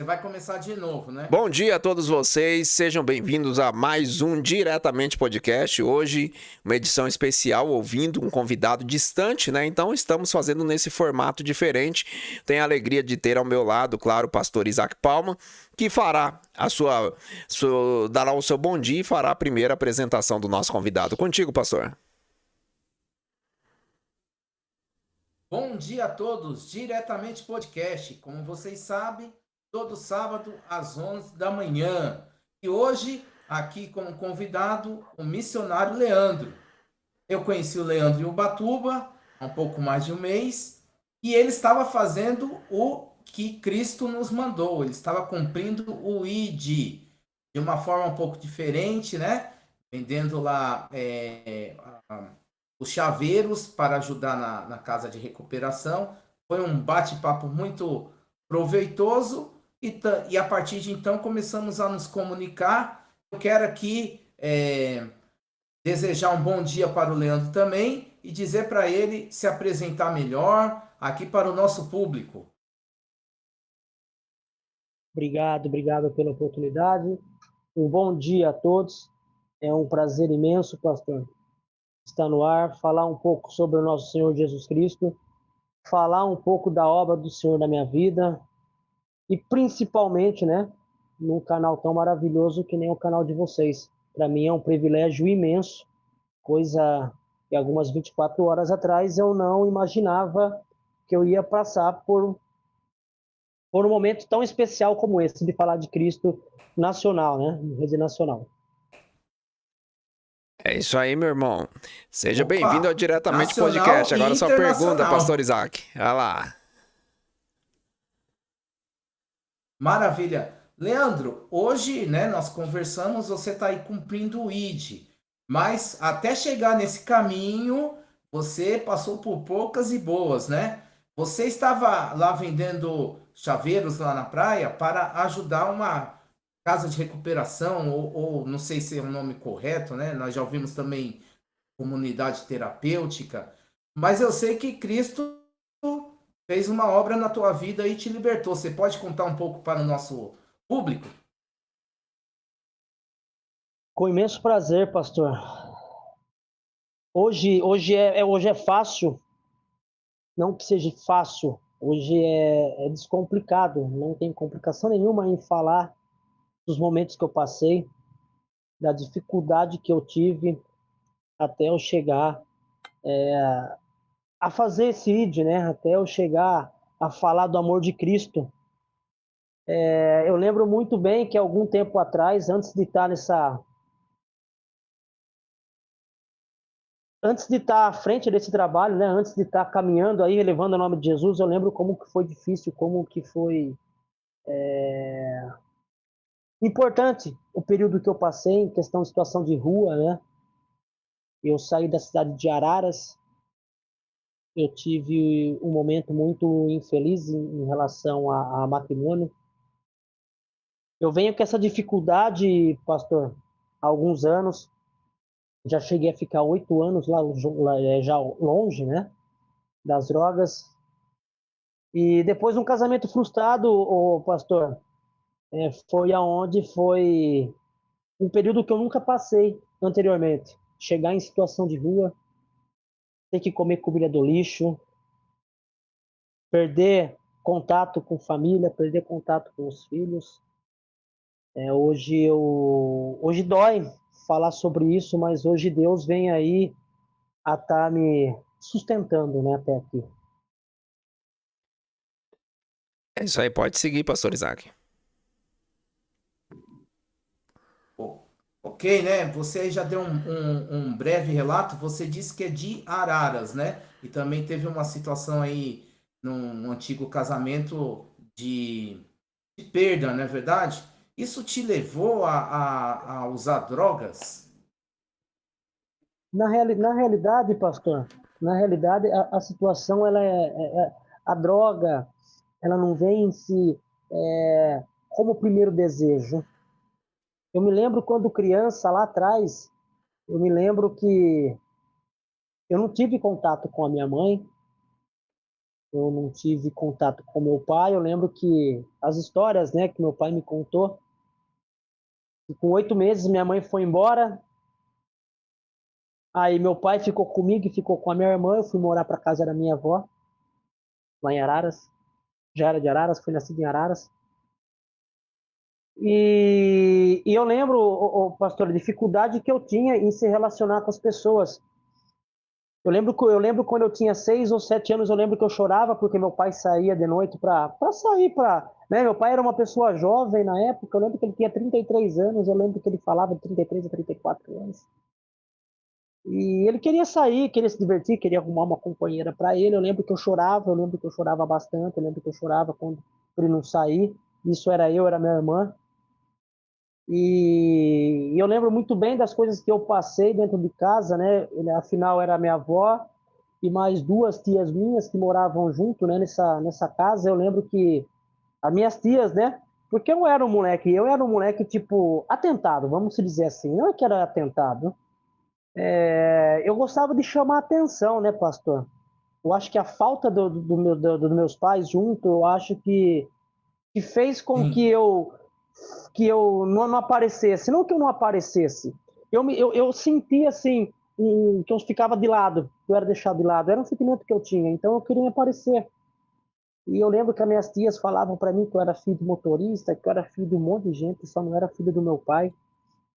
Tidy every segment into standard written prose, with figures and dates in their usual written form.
Você vai começar de novo, né? Bom dia a todos vocês, sejam bem-vindos a mais um Diretamente Podcast. Hoje, uma edição especial, ouvindo um convidado distante, né? Então, estamos fazendo nesse formato diferente. Tenho a alegria de ter ao meu lado, claro, o pastor Isaac Palma, que fará dará o seu bom dia e fará a primeira apresentação do nosso convidado. Contigo, pastor. Bom dia a todos, Diretamente Podcast. Como vocês sabem, todo sábado às 11 da manhã. E hoje, aqui como convidado, o missionário Leandro. Eu conheci o Leandro em Ubatuba há um pouco mais de um mês e ele estava fazendo o que Cristo nos mandou. Ele estava cumprindo o ID de uma forma um pouco diferente, né? Vendendo lá os chaveiros para ajudar na casa de recuperação. Foi um bate-papo muito proveitoso e a partir de então começamos a nos comunicar. Eu quero aqui desejar um bom dia para o Leandro também e dizer para ele se apresentar melhor aqui para o nosso público. Obrigado pela oportunidade. Um bom dia a todos. É um prazer imenso, pastor, estar no ar, falar um pouco sobre o nosso Senhor Jesus Cristo, falar um pouco da obra do Senhor na minha vida e principalmente, né, num canal tão maravilhoso que nem o canal de vocês. Para mim é um privilégio imenso, coisa que algumas 24 horas atrás eu não imaginava que eu ia passar por um momento tão especial como esse, de falar de Cristo nacional, né? Rede nacional. É isso aí, meu irmão. Seja bem-vindo ao Opa, Diretamente nacional Podcast. e Agora sua pergunta, pastor internacional. Isaac. Olha lá. Maravilha. Leandro, hoje, né, nós conversamos, você está aí cumprindo o ID, mas até chegar nesse caminho, você passou por poucas e boas, né? Você estava lá vendendo chaveiros lá na praia para ajudar uma casa de recuperação, ou não sei se é o nome correto, né? Nós já ouvimos também comunidade terapêutica, mas eu sei que Cristo fez uma obra na tua vida e te libertou. Você pode contar um pouco para o nosso público? Com imenso prazer, pastor. Hoje é fácil, não que seja fácil, hoje é descomplicado, não tem complicação nenhuma em falar dos momentos que eu passei, da dificuldade que eu tive até eu chegar a fazer esse ID, né? Até eu chegar a falar do amor de Cristo. Eu lembro muito bem que algum tempo atrás, antes de estar à frente desse trabalho, né, antes de estar caminhando aí, levando o nome de Jesus, eu lembro como que foi difícil, como que foi importante o período que eu passei em questão de situação de rua, né? Eu saí da cidade de Araras, eu tive um momento muito infeliz em relação a matrimônio. Eu venho com essa dificuldade, pastor, há alguns anos. Já cheguei a ficar 8 anos já longe, né, das drogas. E depois um casamento frustrado, o pastor, foi um período que eu nunca passei anteriormente. Chegar em situação de rua, ter que comer comida do lixo, perder contato com família, perder contato com os filhos. Hoje dói falar sobre isso, mas hoje Deus vem aí a estar me sustentando, né, até aqui. É isso aí, pode seguir, pastor Isaac. Ok, né? Você já deu um breve relato. Você disse que é de Araras, né? E também teve uma situação aí num antigo casamento de perda, não é verdade? Isso te levou a usar drogas? Na realidade, pastor, na realidade a situação a droga, ela não vem em si como primeiro desejo. Eu me lembro quando criança lá atrás, eu me lembro que eu não tive contato com a minha mãe Eu não tive contato com meu pai. Eu lembro que as histórias, né, que meu pai me contou, que com 8 meses minha mãe foi embora. Aí meu pai ficou comigo e ficou com a minha irmã. Eu fui morar para casa da minha avó, lá em Araras. Já era de Araras, fui nascido em Araras. E eu lembro, pastor, a dificuldade que eu tinha em se relacionar com as pessoas. Eu lembro quando eu tinha 6 ou 7 anos, eu lembro que eu chorava porque meu pai saía de noite para sair para, né? Meu pai era uma pessoa jovem na época. Eu lembro que ele tinha 33 anos. Eu lembro que ele falava de 33 a 34 anos. E ele queria sair, queria se divertir, queria arrumar uma companheira para ele. Eu lembro que eu chorava bastante. Eu lembro que eu chorava quando ele não sair. Isso era minha irmã. E eu lembro muito bem das coisas que eu passei dentro de casa, né? Afinal, era minha avó e mais 2 tias minhas que moravam junto, né? Nessa casa. Eu lembro que as minhas tias, né? Porque eu era um moleque tipo atentado, vamos dizer assim. Não é que era atentado. Eu gostava de chamar atenção, né, pastor? Eu acho que a falta dos meus pais junto, eu acho que fez com Sim. que eu não aparecesse. Não que eu não aparecesse. Eu sentia assim, que eu ficava de lado, que eu era deixado de lado. Era um sentimento que eu tinha, então eu queria aparecer. E eu lembro que as minhas tias falavam para mim que eu era filho de motorista, que eu era filho de um monte de gente, só não era filho do meu pai.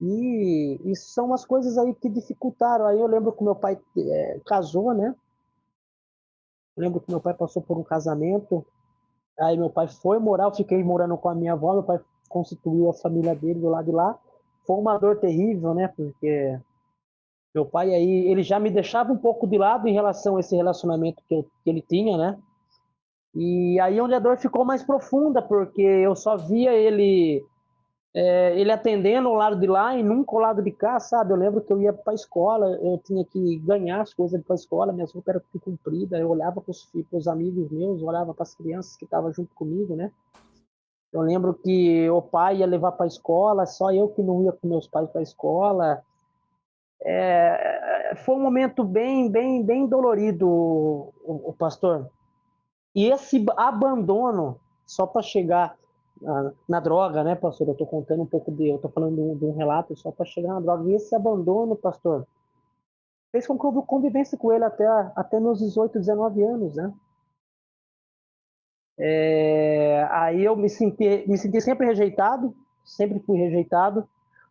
E isso são umas coisas aí que dificultaram. Aí eu lembro que meu pai casou, né? Eu lembro que meu pai passou por um casamento. Aí meu pai foi morar, eu fiquei morando com a minha avó. Meu pai constituiu a família dele do lado de lá. Foi uma dor terrível, né? Porque meu pai aí, ele já me deixava um pouco de lado em relação a esse relacionamento que ele tinha, né? E aí onde a dor ficou mais profunda, porque eu só via ele atendendo o lado de lá e nunca o lado de cá, sabe? Eu lembro que eu ia para a escola, eu tinha que ganhar as coisas para a escola, minhas roupas eram tudo compridas, eu olhava para os amigos meus, olhava para as crianças que estavam junto comigo, né? Eu lembro que o pai ia levar para a escola, só eu que não ia com meus pais para a escola. Foi um momento bem, bem, bem dolorido, o pastor. E esse abandono, só para chegar na droga, né, pastor? Eu estou contando um pouco eu estou falando de um relato só para chegar na droga. E esse abandono, pastor, fez com que eu convivesse com ele até meus 18, 19 anos, né? Aí eu me senti sempre rejeitado, sempre fui rejeitado.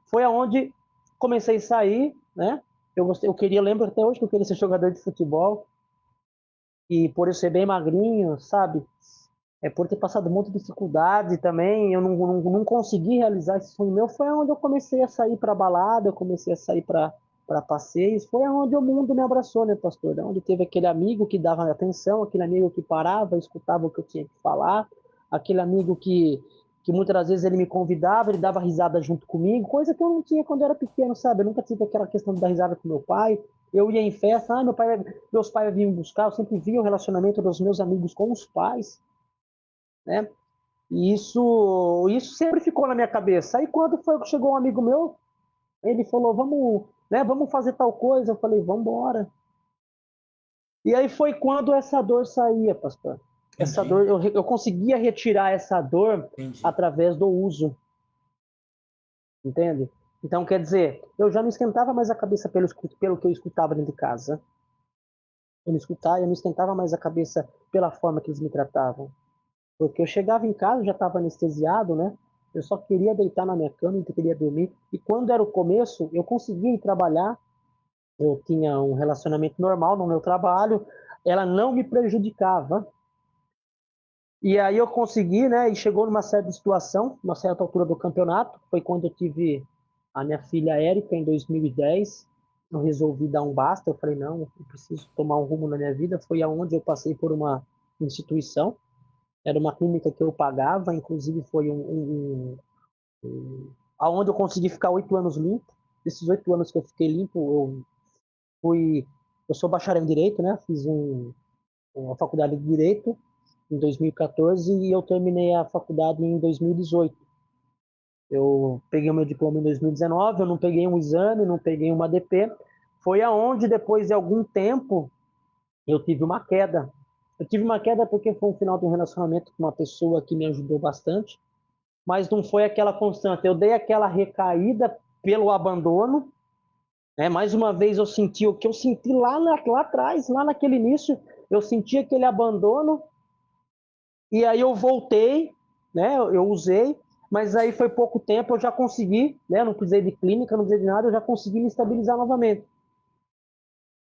Foi aonde comecei a sair, né? Lembro até hoje que eu queria ser jogador de futebol, e por eu ser bem magrinho, sabe? Por ter passado muita dificuldade também, eu não consegui realizar esse sonho meu. Foi onde eu comecei a sair para balada, eu comecei a sair para passeios. Foi onde o mundo me abraçou, né, pastor? Onde teve aquele amigo que dava atenção, aquele amigo que parava, escutava o que eu tinha que falar, aquele amigo que muitas das vezes ele me convidava, ele dava risada junto comigo, coisa que eu não tinha quando eu era pequeno, sabe? Eu nunca tive aquela questão de dar risada com meu pai. Eu ia em festa, meus pais vinham me buscar, eu sempre via o relacionamento dos meus amigos com os pais, né? E isso sempre ficou na minha cabeça. Aí quando chegou um amigo meu, ele falou, vamos, né, vamos fazer tal coisa. Eu falei, vamos embora. E aí foi quando essa dor saía, pastor. Essa Entendi, dor, eu conseguia retirar essa dor entendi. através do uso, entende? Então, quer dizer, eu já não esquentava mais a cabeça pelo que eu escutava dentro de casa. Eu não esquentava mais a cabeça pela forma que eles me tratavam. Porque eu chegava em casa, já estava anestesiado, né? Eu só queria deitar na minha cama, eu queria dormir. E quando era o começo, eu conseguia ir trabalhar. Eu tinha um relacionamento normal no meu trabalho. Ela não me prejudicava. E aí eu consegui, né? E chegou numa certa situação, uma certa altura do campeonato. Foi quando eu tive a minha filha Érica, em 2010. Eu resolvi dar um basta. Eu falei, não, eu preciso tomar um rumo na minha vida. Foi aonde eu passei por uma instituição. Era uma clínica que eu pagava, inclusive foi aonde eu consegui ficar 8 anos limpo. Desses 8 anos que eu fiquei limpo, eu sou bacharel em Direito, né? Fiz uma faculdade de Direito em 2014 e eu terminei a faculdade em 2018. Eu peguei o meu diploma em 2019, eu não peguei um exame, não peguei uma ADP. Foi aonde, depois de algum tempo, eu tive uma queda. Eu tive uma queda porque foi um final de um relacionamento com uma pessoa que me ajudou bastante, mas não foi aquela constante. Eu dei aquela recaída pelo abandono, né? Mais uma vez eu senti o que eu senti lá atrás, lá naquele início, eu senti aquele abandono, e aí eu voltei, né? Eu usei, mas aí foi pouco tempo, eu já consegui, né? Não precisei de clínica, não precisei de nada, eu já consegui me estabilizar novamente.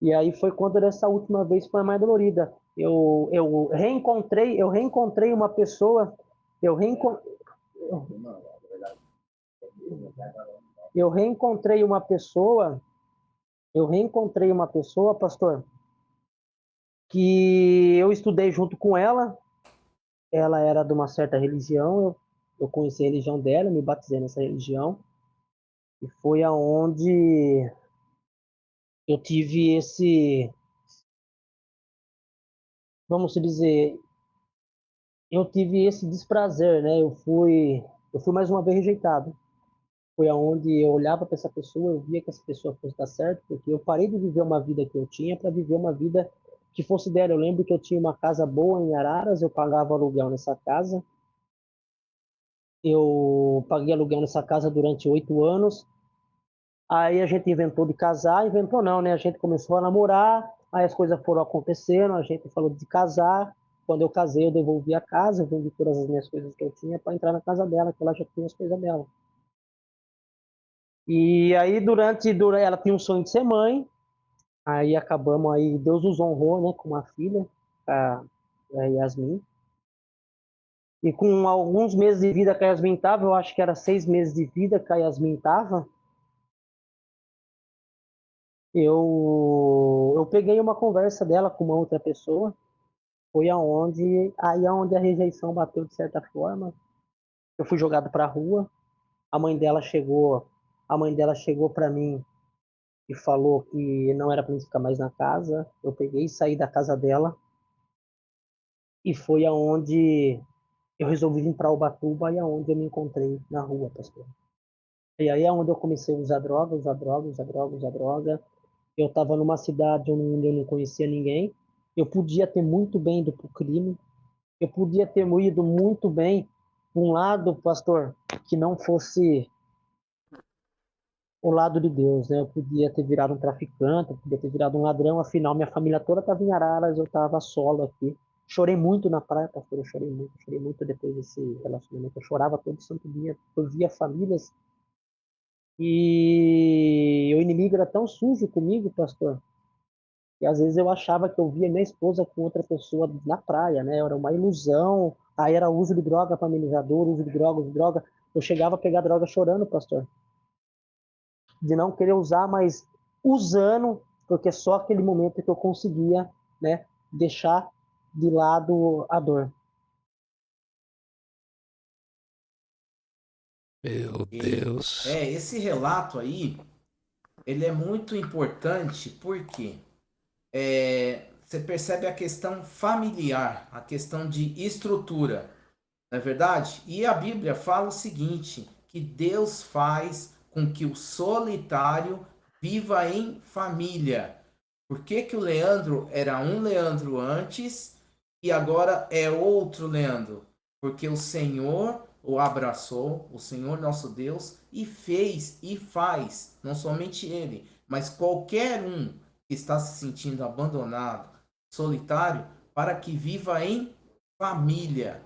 E aí foi quando dessa última vez foi mais dolorida. Eu reencontrei uma pessoa, eu, reenco, eu reencontrei uma pessoa, eu reencontrei uma pessoa, pastor, que eu estudei junto com ela. Ela era de uma certa religião, eu conheci a religião dela, me batizei nessa religião, e foi aonde eu tive esse, vamos dizer, eu tive esse desprazer, né? Eu fui mais uma vez rejeitado. Foi aonde eu olhava para essa pessoa, eu via que essa pessoa fosse dar certo, porque eu parei de viver uma vida que eu tinha para viver uma vida que fosse dela. Eu lembro que eu tinha uma casa boa em Araras, eu pagava aluguel nessa casa. Eu paguei aluguel nessa casa durante 8 anos. Aí a gente inventou de casar, inventou não, né? A gente começou a namorar, aí as coisas foram acontecendo, a gente falou de casar. Quando eu casei, eu devolvi a casa, eu vendi todas as minhas coisas que eu tinha para entrar na casa dela, que ela já tinha as coisas dela. E aí, ela tinha um sonho de ser mãe, aí acabamos, aí Deus nos honrou, né, com uma filha, a Yasmin. E com alguns meses de vida que a Yasmin tava, eu acho que era 6 meses de vida que a Yasmin tava, eu peguei uma conversa dela com uma outra pessoa, aí aonde a rejeição bateu de certa forma. Eu fui jogado para a rua, a mãe dela chegou, a mãe dela chegou para mim e falou que não era para mim ficar mais na casa. Eu peguei e saí da casa dela, e foi aonde eu resolvi vir para Ubatuba, e aonde eu me encontrei na rua, pastor. E aí é onde eu comecei a usar droga, usar droga, usar droga, usar droga. Eu estava numa cidade onde eu não conhecia ninguém. Eu podia ter muito bem ido para o crime. Eu podia ter ido muito bem para um lado, pastor, que não fosse o lado de Deus, né? Eu podia ter virado um traficante, eu podia ter virado um ladrão. Afinal, minha família toda estava em Araras, eu estava solo aqui. Chorei muito na praia, pastor, eu chorei muito depois desse relacionamento. Eu chorava todo santo dia, eu via famílias, e o inimigo era tão sujo comigo, pastor, que às vezes eu achava que eu via minha esposa com outra pessoa na praia, né? Era uma ilusão. Aí era uso de droga para amenizador, uso de droga, uso de droga. Eu chegava a pegar droga chorando, pastor, de não querer usar, mas usando, porque só aquele momento que eu conseguia, né, deixar de lado a dor. Meu E Deus. esse relato aí, ele é muito importante porque você percebe a questão familiar, a questão de estrutura, não é verdade? E a Bíblia fala o seguinte, que Deus faz com que o solitário viva em família. Por que que o Leandro era um Leandro antes e agora é outro Leandro? Porque o Senhor o abraçou, o Senhor nosso Deus, e fez e faz, não somente ele, mas qualquer um que está se sentindo abandonado, solitário, para que viva em família.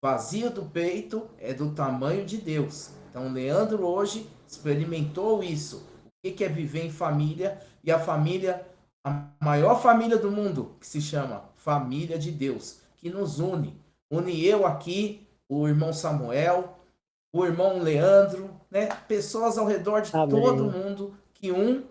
Vazio do peito é do tamanho de Deus. Então, Leandro hoje experimentou isso. O que é viver em família? E a família, a maior família do mundo, que se chama Família de Deus, que nos une. Une eu aqui, o irmão Samuel, o irmão Leandro, né? Pessoas ao redor de todo Amém. mundo, que um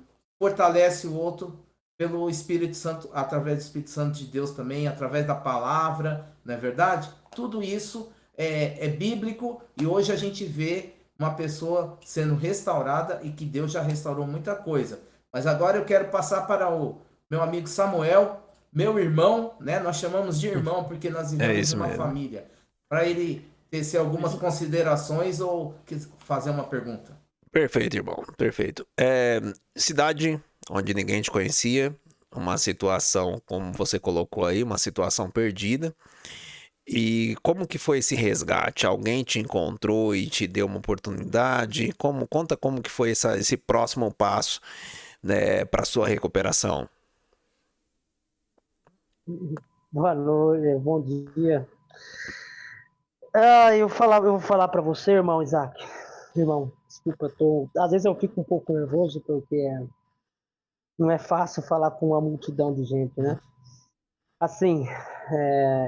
fortalece o outro pelo Espírito Santo, através do Espírito Santo de Deus também, através da palavra, não é verdade? Tudo isso é bíblico, e hoje a gente vê uma pessoa sendo restaurada e que Deus já restaurou muita coisa. Mas agora eu quero passar para o meu amigo Samuel, meu irmão, né? Nós chamamos de irmão porque nós É vivemos em isso uma mesmo. família. Para ele tecer algumas considerações ou fazer uma pergunta. Perfeito, irmão. Perfeito. Cidade onde ninguém te conhecia, uma situação, como você colocou aí, uma situação perdida. E como que foi esse resgate? Alguém te encontrou e te deu uma oportunidade? Conta como que foi esse próximo passo, né, para sua recuperação? Boa noite, bom dia. Eu vou falar para você, irmão Isaac. Irmão, desculpa, às vezes eu fico um pouco nervoso porque não é fácil falar com uma multidão de gente, né? Assim,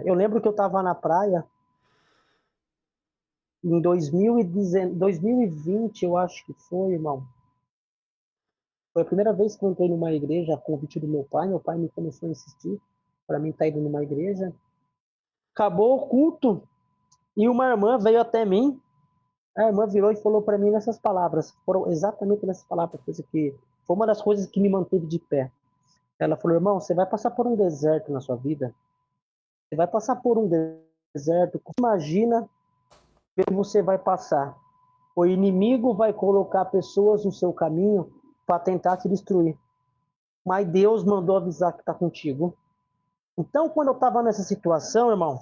eu lembro que eu estava na praia em 2020, eu acho que foi, irmão. Foi a primeira vez que eu entrei numa igreja a convite do meu pai. Meu pai me começou a insistir para mim estar indo numa igreja. Acabou o culto e uma irmã veio até mim. A irmã virou e falou para mim nessas palavras. Foram exatamente nessas palavras, coisa que foi uma das coisas que me manteve de pé. Ela falou: irmão, você vai passar por um deserto na sua vida. Você vai passar por um deserto. Imagina que você vai passar. O inimigo vai colocar pessoas no seu caminho para tentar te destruir. Mas Deus mandou avisar que está contigo. Então, quando eu estava nessa situação, irmão,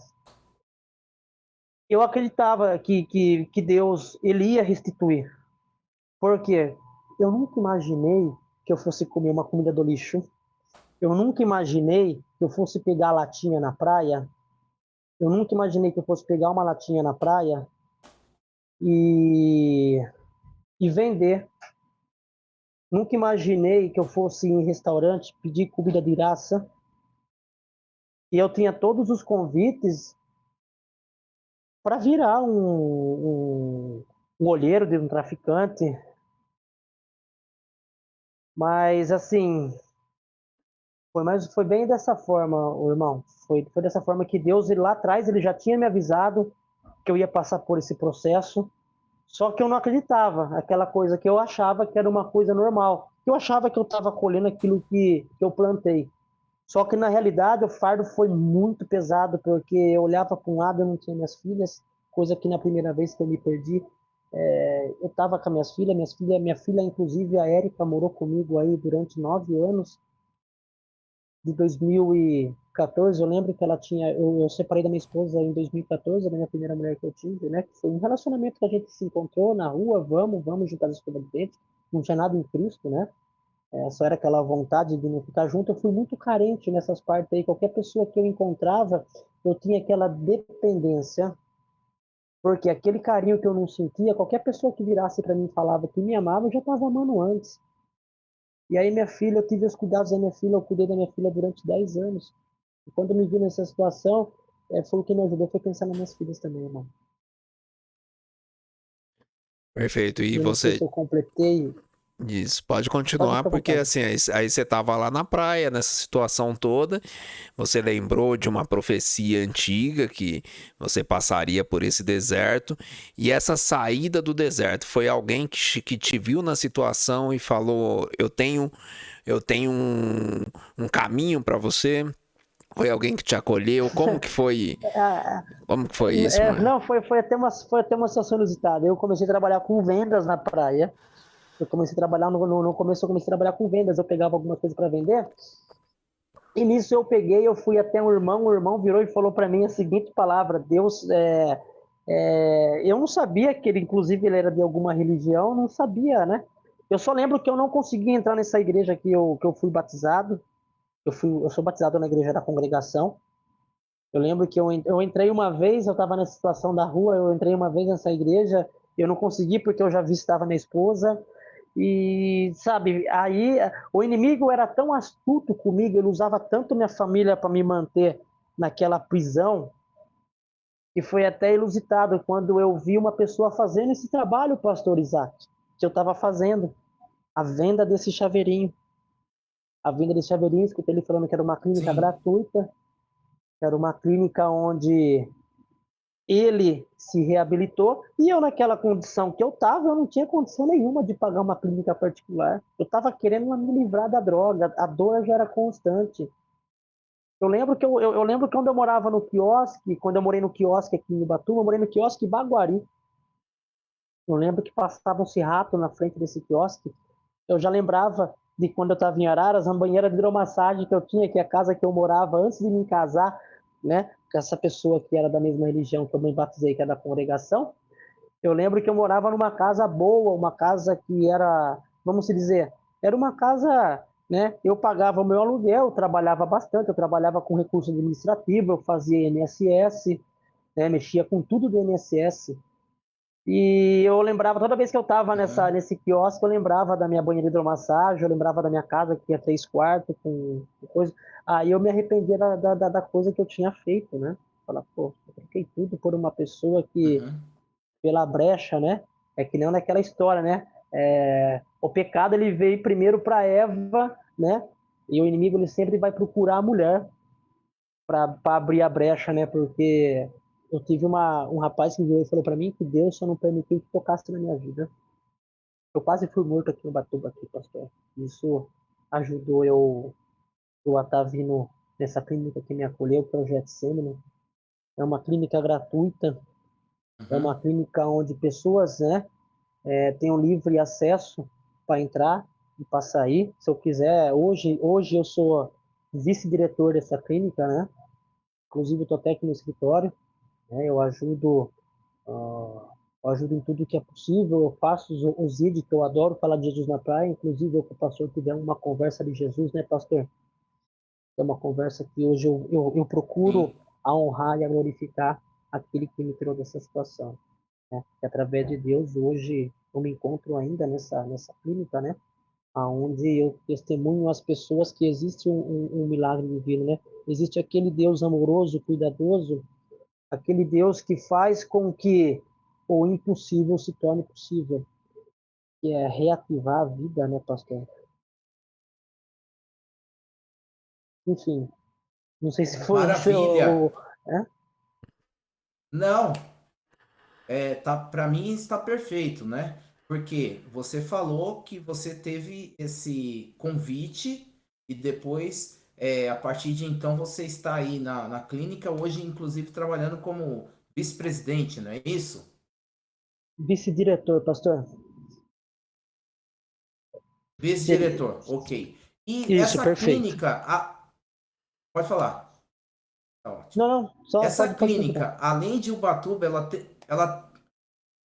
eu acreditava que Deus ele ia restituir. Porque eu nunca imaginei que eu fosse comer uma comida do lixo. Eu nunca imaginei que eu fosse pegar a latinha na praia. Eu nunca imaginei que eu fosse pegar uma latinha na praia e, e vender. Nunca imaginei que eu fosse em restaurante pedir comida de graça. E eu tinha todos os convites para virar um olheiro de um traficante. Mas, assim, foi bem dessa forma, irmão. Foi dessa forma que Deus, lá atrás, ele já tinha me avisado que eu ia passar por esse processo. Só que eu não acreditava. Aquela coisa que eu achava que era uma coisa normal. Eu achava que eu estava colhendo aquilo que eu plantei. Só que, na realidade, o fardo foi muito pesado, porque eu olhava para um lado, eu não tinha minhas filhas, coisa que na primeira vez que eu me perdi, eu estava com as minha filha, inclusive a Érica, morou comigo aí durante 9 anos, de 2014. Eu lembro que ela tinha, eu separei da minha esposa em 2014, da minha primeira mulher que eu tive, né, que foi um relacionamento que a gente se encontrou na rua, vamos juntar as escovas de dente, não tinha nada em Cristo, né, só era aquela vontade de não ficar junto. Eu fui muito carente nessas partes aí. Qualquer pessoa que eu encontrava, eu tinha aquela dependência, porque aquele carinho que eu não sentia, qualquer pessoa que virasse para mim e falava que me amava, eu já estava amando antes. E aí minha filha, eu tive os cuidados da minha filha, eu cuidei da minha filha durante 10 anos. E quando eu me vi nessa situação, foi o que me ajudou, foi pensar nas minhas filhas também, irmão. Perfeito. E Eu não sei você se eu completei. diz, pode Pode continuar, ficar à porque vontade. assim, aí você tava lá na praia, nessa situação toda, você lembrou de uma profecia antiga que você passaria por esse deserto, e essa saída do deserto foi alguém que te viu na situação e falou, eu tenho um caminho para você? Foi alguém que te acolheu? Como que foi isso, mano? Não, foi até uma situação inusitada. Eu comecei a trabalhar com vendas na praia. Eu comecei a trabalhar no começo, eu comecei a trabalhar com vendas. Eu pegava algumas coisas para vender. E nisso eu fui até o irmão virou e falou para mim a seguinte palavra: Deus, eu não sabia que ele, inclusive, ele era de alguma religião, não sabia, né? Eu só lembro que eu não consegui entrar nessa igreja que eu fui batizado. Eu sou batizado na igreja da congregação. Eu lembro que eu entrei uma vez, eu estava nessa situação da rua, eu entrei uma vez nessa igreja, eu não consegui porque eu já visitava minha esposa. E, sabe, aí o inimigo era tão astuto comigo, ele usava tanto minha família para me manter naquela prisão, que foi até inusitado quando eu vi uma pessoa fazendo esse trabalho, pastor Isaac, que eu estava fazendo, a venda desse chaveirinho. A venda desse chaveirinho, escutei ele falando que era uma clínica Sim. gratuita, que era uma clínica onde ele se reabilitou, e eu naquela condição que eu estava, eu não tinha condição nenhuma de pagar uma clínica particular. Eu estava querendo me livrar da droga, a dor já era constante. Eu lembro que quando eu morava no quiosque, quando eu morei no quiosque aqui em Ubatuba, eu morei no quiosque Baguari. Eu lembro que passavam-se rato na frente desse quiosque. Eu já lembrava de quando eu estava em Araras, uma banheira de hidromassagem que eu tinha, que é a casa que eu morava antes de me casar, né? Com essa pessoa que era da mesma religião que eu me batizei, que é da congregação. Eu lembro que eu morava numa casa boa, uma casa que era, vamos dizer, era uma casa, né? Eu pagava o meu aluguel, eu trabalhava bastante, eu trabalhava com recurso administrativo, eu fazia INSS, né? Mexia com tudo do INSS. E eu lembrava, toda vez que eu estava Uhum. nesse quiosque, eu lembrava da minha banheira de hidromassagem, eu lembrava da minha casa que tinha 3 quartos, com coisa. Aí eu me arrependia da coisa que eu tinha feito, né? Falar, pô, eu troquei tudo por uma pessoa que, Uhum. pela brecha, né? É que nem naquela história, né? O pecado ele veio primeiro para Eva, né? E o inimigo ele sempre vai procurar a mulher para abrir a brecha, né? Porque eu tive um rapaz que veio e falou para mim que Deus só não permitiu que tocasse na minha vida. Eu quase fui morto aqui no Batuba, aqui, pastor. Isso ajudou eu a estar vindo nessa clínica que me acolheu, que é o Getsemane. É uma clínica gratuita, é Uhum. uma clínica onde pessoas, né, têm um livre acesso para entrar e para sair. Se eu quiser, hoje eu sou vice-diretor dessa clínica, né? Inclusive, eu estou até aqui no escritório, né? Eu ajudo em tudo que é possível, eu faço os vídeos, que eu adoro falar de Jesus na praia, inclusive eu com o pastor tivemos uma conversa de Jesus, né, pastor? É uma conversa que hoje eu procuro Sim. a honrar e a glorificar aquele que me tirou dessa situação, né? E através de Deus, hoje eu me encontro ainda nessa clínica, né? Onde eu testemunho às pessoas que existe um milagre divino, né? Existe aquele Deus amoroso, cuidadoso, aquele Deus que faz com que o impossível se torne possível, que é reativar a vida, né, pastor? Enfim, não sei se foi o Maravilha. seu, né? Não, tá, para mim está perfeito, né? Porque você falou que você teve esse convite e depois, a partir de então, você está aí na clínica, hoje, inclusive, trabalhando como vice-presidente, não é isso? Vice-diretor, pastor. Seria Vice-diretor, ok. E isso, essa perfeito. clínica, pode falar, tá ótimo. Não, não, só Essa pode continuar. clínica, além de Ubatuba,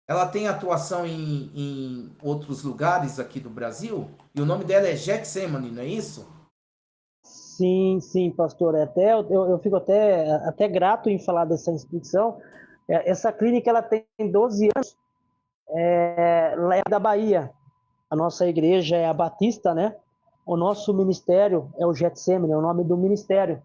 ela tem atuação em outros lugares aqui do Brasil? E o nome dela é Getsemane, não é isso? Sim, sim, pastor. Eu fico até grato em falar dessa instituição. Essa clínica ela tem 12 anos, lá é da Bahia. A nossa igreja é a Batista, né? O nosso ministério é o Getsemane, é o nome do ministério,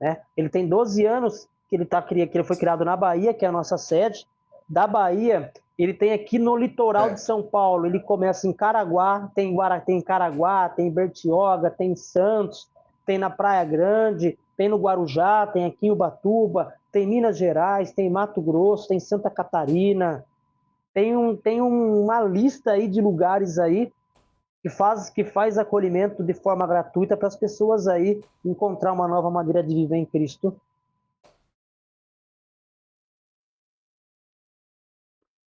né? Ele tem 12 anos que ele foi criado na Bahia, que é a nossa sede. Da Bahia, ele tem aqui no litoral de Certo. São Paulo. Ele começa em Caraguá, tem Caraguá, tem Bertioga, tem Santos, tem na Praia Grande, tem no Guarujá, tem aqui em Ubatuba, tem Minas Gerais, tem Mato Grosso, tem Santa Catarina, tem uma lista aí de lugares aí que faz acolhimento de forma gratuita para as pessoas aí encontrar uma nova maneira de viver em Cristo.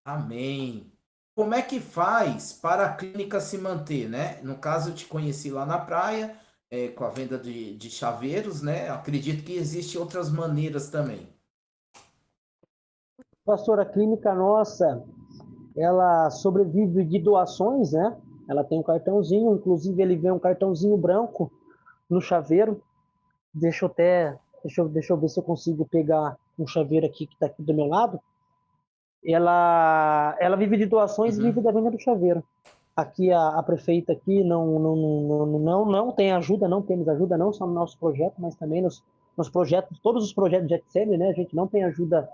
Amém. Como é que faz para a clínica se manter, né? No caso, eu te conheci lá na praia, com a venda de chaveiros, né? Acredito que existem outras maneiras também. Pastor, a clínica nossa, ela sobrevive de doações, né? Ela tem um cartãozinho, inclusive ele vem um cartãozinho branco no chaveiro. Deixa eu ver se eu consigo pegar um chaveiro aqui que está aqui do meu lado. Ela vive de doações e vive Uhum. da venda do chaveiro. Aqui a prefeita aqui não tem ajuda, não temos ajuda, não só no nosso projeto, mas também nos projetos, todos os projetos de Etseme, né? A gente não tem ajuda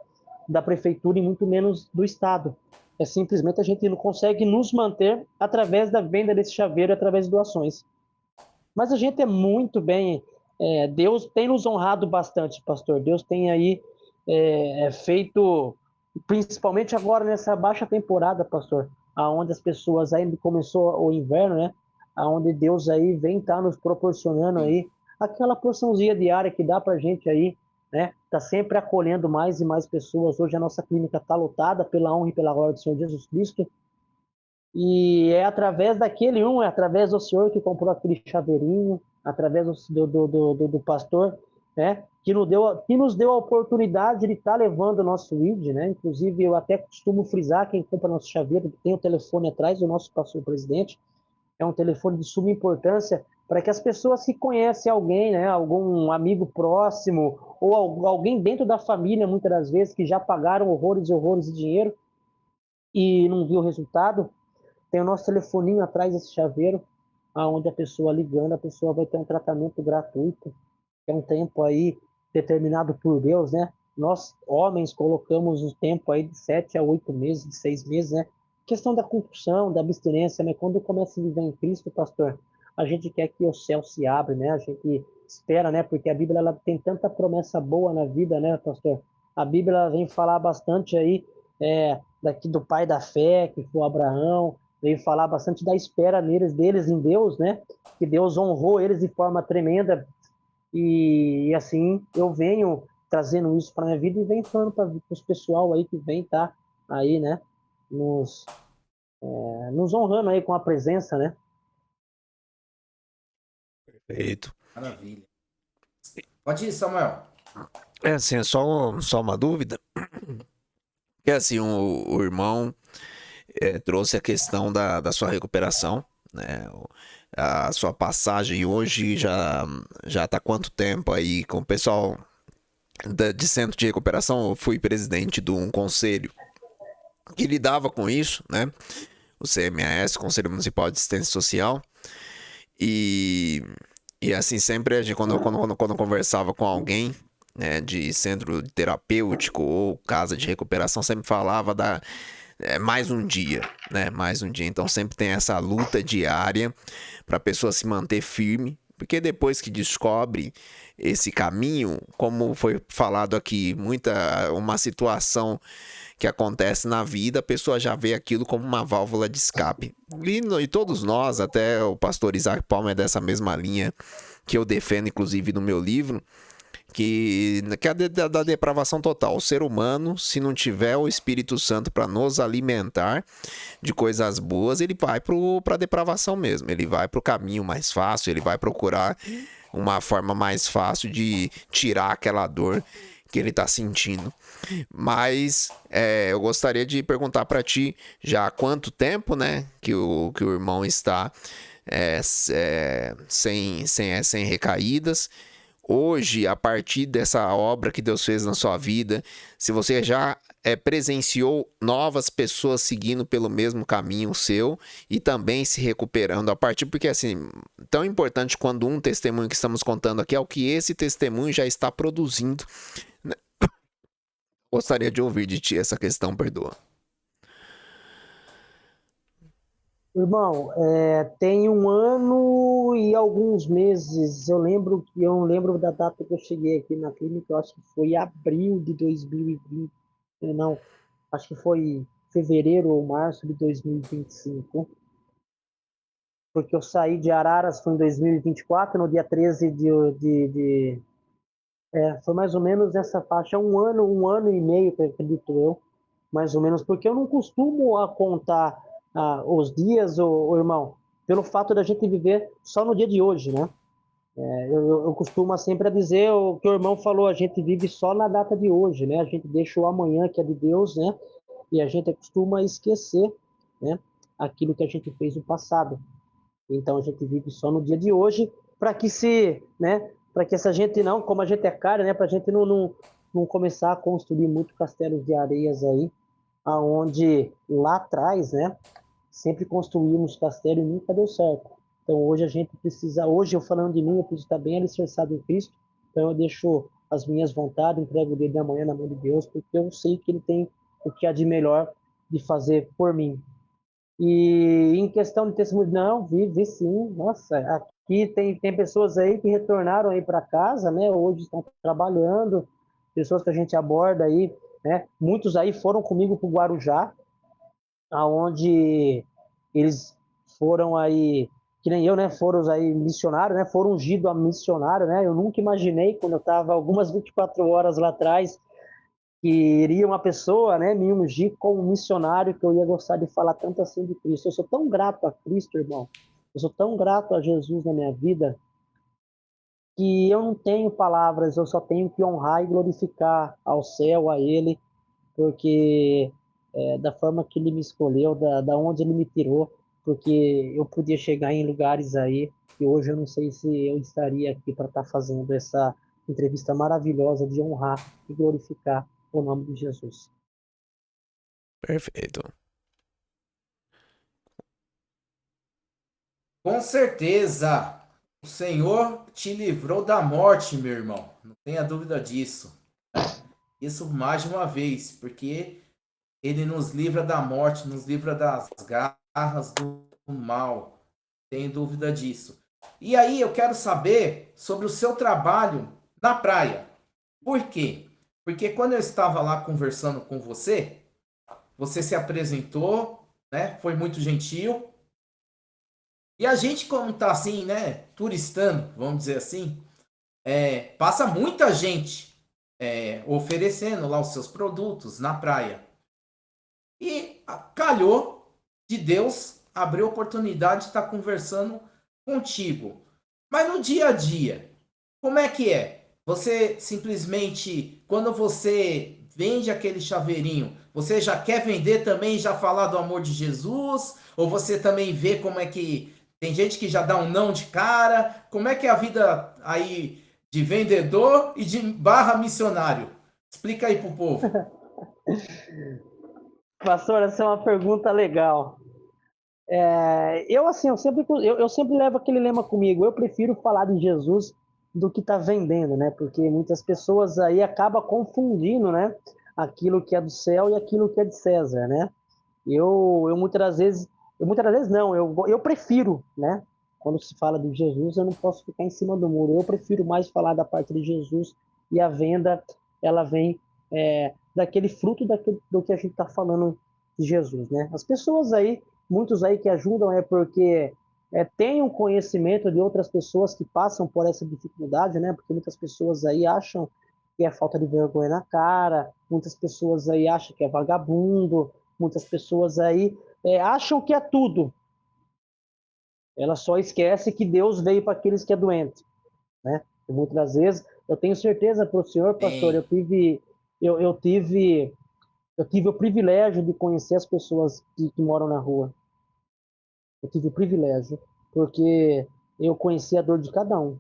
da prefeitura e muito menos do Estado. É simplesmente a gente não consegue nos manter através da venda desse chaveiro, através de doações. Mas a gente é muito bem. Deus tem nos honrado bastante, pastor. Deus tem aí feito, principalmente agora nessa baixa temporada, pastor, aonde as pessoas ainda começou o inverno, né? Aonde Deus aí vem estar nos proporcionando Sim. aí aquela porçãozinha diária que dá para gente aí, né? Tá sempre acolhendo mais e mais pessoas. Hoje a nossa clínica está lotada pela honra e pela glória do Senhor Jesus Cristo. E é através daquele é através do senhor que comprou aquele chaveirinho, através do pastor, né, que nos deu a oportunidade de estar levando o nosso ID, né? Inclusive, eu até costumo frisar, quem compra nosso chaveiro, tem o telefone atrás do nosso pastor presidente, é um telefone de suma importância para que as pessoas que conhecem alguém, né, algum amigo próximo, ou alguém dentro da família, muitas das vezes, que já pagaram horrores e horrores de dinheiro e não viu o resultado, tem o nosso telefoninho atrás desse chaveiro, aonde a pessoa ligando, a pessoa vai ter um tratamento gratuito, é um tempo aí determinado por Deus, né? Nós, homens, colocamos o tempo aí de 7 a 8 meses, de 6 meses, né? Questão da compulsão, da abstinência, né? Quando começa a viver em Cristo, pastor, a gente quer que o céu se abra, né? A gente espera, né? Porque a Bíblia ela tem tanta promessa boa na vida, né, pastor? A Bíblia ela vem falar bastante aí daqui do pai da fé, que foi Abraão, veio falar bastante da espera deles em Deus, né? Que Deus honrou eles de forma tremenda e assim eu venho trazendo isso para minha vida e venho falando para os pessoal aí que vem tá aí, né? Nos, nos honrando aí com a presença, né? Perfeito. Maravilha. Pode ir, Samuel. É assim, é só uma dúvida. Que assim, o irmão trouxe a questão da sua recuperação, né? A sua passagem hoje já tá quanto tempo aí com o pessoal de centro de recuperação? Eu fui presidente de um conselho que lidava com isso, né? O CMAS, Conselho Municipal de Assistência Social. E assim, sempre quando eu conversava com alguém, né, de centro terapêutico ou casa de recuperação, sempre falava mais um dia, né? Mais um dia. Então sempre tem essa luta diária para a pessoa se manter firme, porque depois que descobre esse caminho, como foi falado aqui, uma situação que acontece na vida, a pessoa já vê aquilo como uma válvula de escape. E todos nós, até o pastor Isaac Palmer é dessa mesma linha que eu defendo, inclusive, no meu livro, que é da depravação total. O ser humano, se não tiver o Espírito Santo para nos alimentar de coisas boas, ele vai para a depravação mesmo. Ele vai para o caminho mais fácil, ele vai procurar uma forma mais fácil de tirar aquela dor que ele está sentindo. Mas eu gostaria de perguntar para ti já há quanto tempo, né, que o irmão está sem recaídas. Hoje, a partir dessa obra que Deus fez na sua vida, se você já presenciou novas pessoas seguindo pelo mesmo caminho seu e também se recuperando a partir, porque assim, tão importante quando um testemunho que estamos contando aqui é o que esse testemunho já está produzindo. Gostaria de ouvir de ti essa questão, perdoa. Irmão, tem 1 ano e alguns meses. Eu não lembro da data que eu cheguei aqui na clínica. Eu acho que foi abril de 2020. Não, acho que foi fevereiro ou março de 2025. Porque eu saí de Araras foi em 2024, no dia 13 foi mais ou menos nessa faixa, 1 ano e meio, acredito eu, mais ou menos, porque eu não costumo contar os dias, ô irmão, pelo fato da gente viver só no dia de hoje, né? Eu costumo sempre dizer o que o irmão falou, a gente vive só na data de hoje, né? A gente deixa o amanhã, que é de Deus, né? E a gente costuma esquecer, né? Aquilo que a gente fez no passado. Então a gente vive só no dia de hoje para que né? Para que essa gente não, como a gente é cara, né? Para a gente não começar a construir muito castelos de areias aí, aonde lá atrás, né? Sempre construímos castelo e nunca deu certo. Então hoje a gente precisa, hoje eu falando de mim, eu preciso estar bem alicerçado em Cristo. Então eu deixo as minhas vontades, entrego o dia de amanhã na mão de Deus, porque eu sei que Ele tem o que há de melhor de fazer por mim. E em questão de testemunho, não, vi sim. Nossa, aqui tem pessoas aí que retornaram aí para casa, né? Hoje estão trabalhando, pessoas que a gente aborda aí, né? Muitos aí foram comigo para o Guarujá, aonde eles foram aí, que nem eu, né? Foram aí missionários, né? Foram ungidos a missionário, né? Eu nunca imaginei, quando eu estava algumas 24 horas lá atrás, que iria uma pessoa, né, me ungir como missionário, que eu ia gostar de falar tanto assim de Cristo. Eu sou tão grato a Cristo, irmão. Eu sou tão grato a Jesus na minha vida, que eu não tenho palavras, eu só tenho que honrar e glorificar ao céu, a Ele, porque da forma que Ele me escolheu, da onde Ele me tirou, porque eu podia chegar em lugares aí que hoje eu não sei se eu estaria aqui para estar fazendo essa entrevista maravilhosa de honrar e glorificar o nome de Jesus. Perfeito. Com certeza, o Senhor te livrou da morte, meu irmão. Não tenha dúvida disso. Isso mais de uma vez, porque Ele nos livra da morte, nos livra das garras do mal. Não tenho dúvida disso. E aí eu quero saber sobre o seu trabalho na praia. Por quê? Porque quando eu estava lá conversando com você, você se apresentou, né? Foi muito gentil. E a gente, como tá assim, né? Turistando, vamos dizer assim, passa muita gente oferecendo lá os seus produtos na praia. E calhou de Deus abrir a oportunidade de estar conversando contigo. Mas no dia a dia, como é que é? Você simplesmente, quando você vende aquele chaveirinho, você já quer vender também, já falar do amor de Jesus? Ou você também vê como é que tem gente que já dá um não de cara? Como é que é a vida aí de vendedor e de barra missionário? Explica aí pro povo. Pastor, essa é uma pergunta legal. Eu sempre levo aquele lema comigo. Eu prefiro falar de Jesus do que tá vendendo, né? Porque muitas pessoas aí acabam confundindo, né? Aquilo que é do céu e aquilo que é de César, né? Muitas das vezes não, eu prefiro, né? Quando se fala de Jesus, eu não posso ficar em cima do muro. Eu prefiro mais falar da parte de Jesus, e a venda, ela vem daquele fruto do que a gente está falando de Jesus, né? As pessoas aí, muitos aí que ajudam é porque têm um conhecimento de outras pessoas que passam por essa dificuldade, né? Porque muitas pessoas aí acham que é falta de vergonha na cara, muitas pessoas aí acham que é vagabundo, muitas pessoas aí acham que é tudo. Ela só esquece que Deus veio para aqueles que é doente, né? E muitas das vezes, eu tenho certeza para o senhor, pastor, Bem, eu tive o privilégio de conhecer as pessoas que moram na rua. Eu tive o privilégio, porque eu conheci a dor de cada um.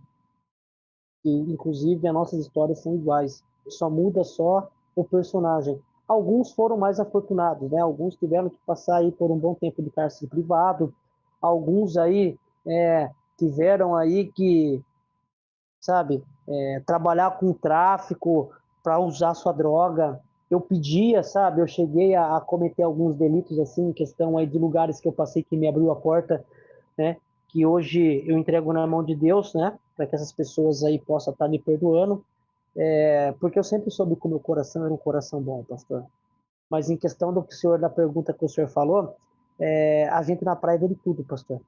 E, inclusive, as nossas histórias são iguais. Só muda só o personagem. Alguns foram mais afortunados, né? Alguns tiveram que passar aí por um bom tempo de cárcere privado. Alguns aí tiveram aí que, sabe, trabalhar com tráfico para usar sua droga. Eu pedia, sabe, eu cheguei a cometer alguns delitos assim, em questão aí de lugares que eu passei que me abriu a porta, né? Que hoje eu entrego na mão de Deus, né? Para que essas pessoas aí possam estar me perdoando, porque eu sempre soube que o meu coração era um coração bom, pastor. Mas em questão do senhor, da pergunta que o senhor falou, a gente na praia vê de tudo, pastor.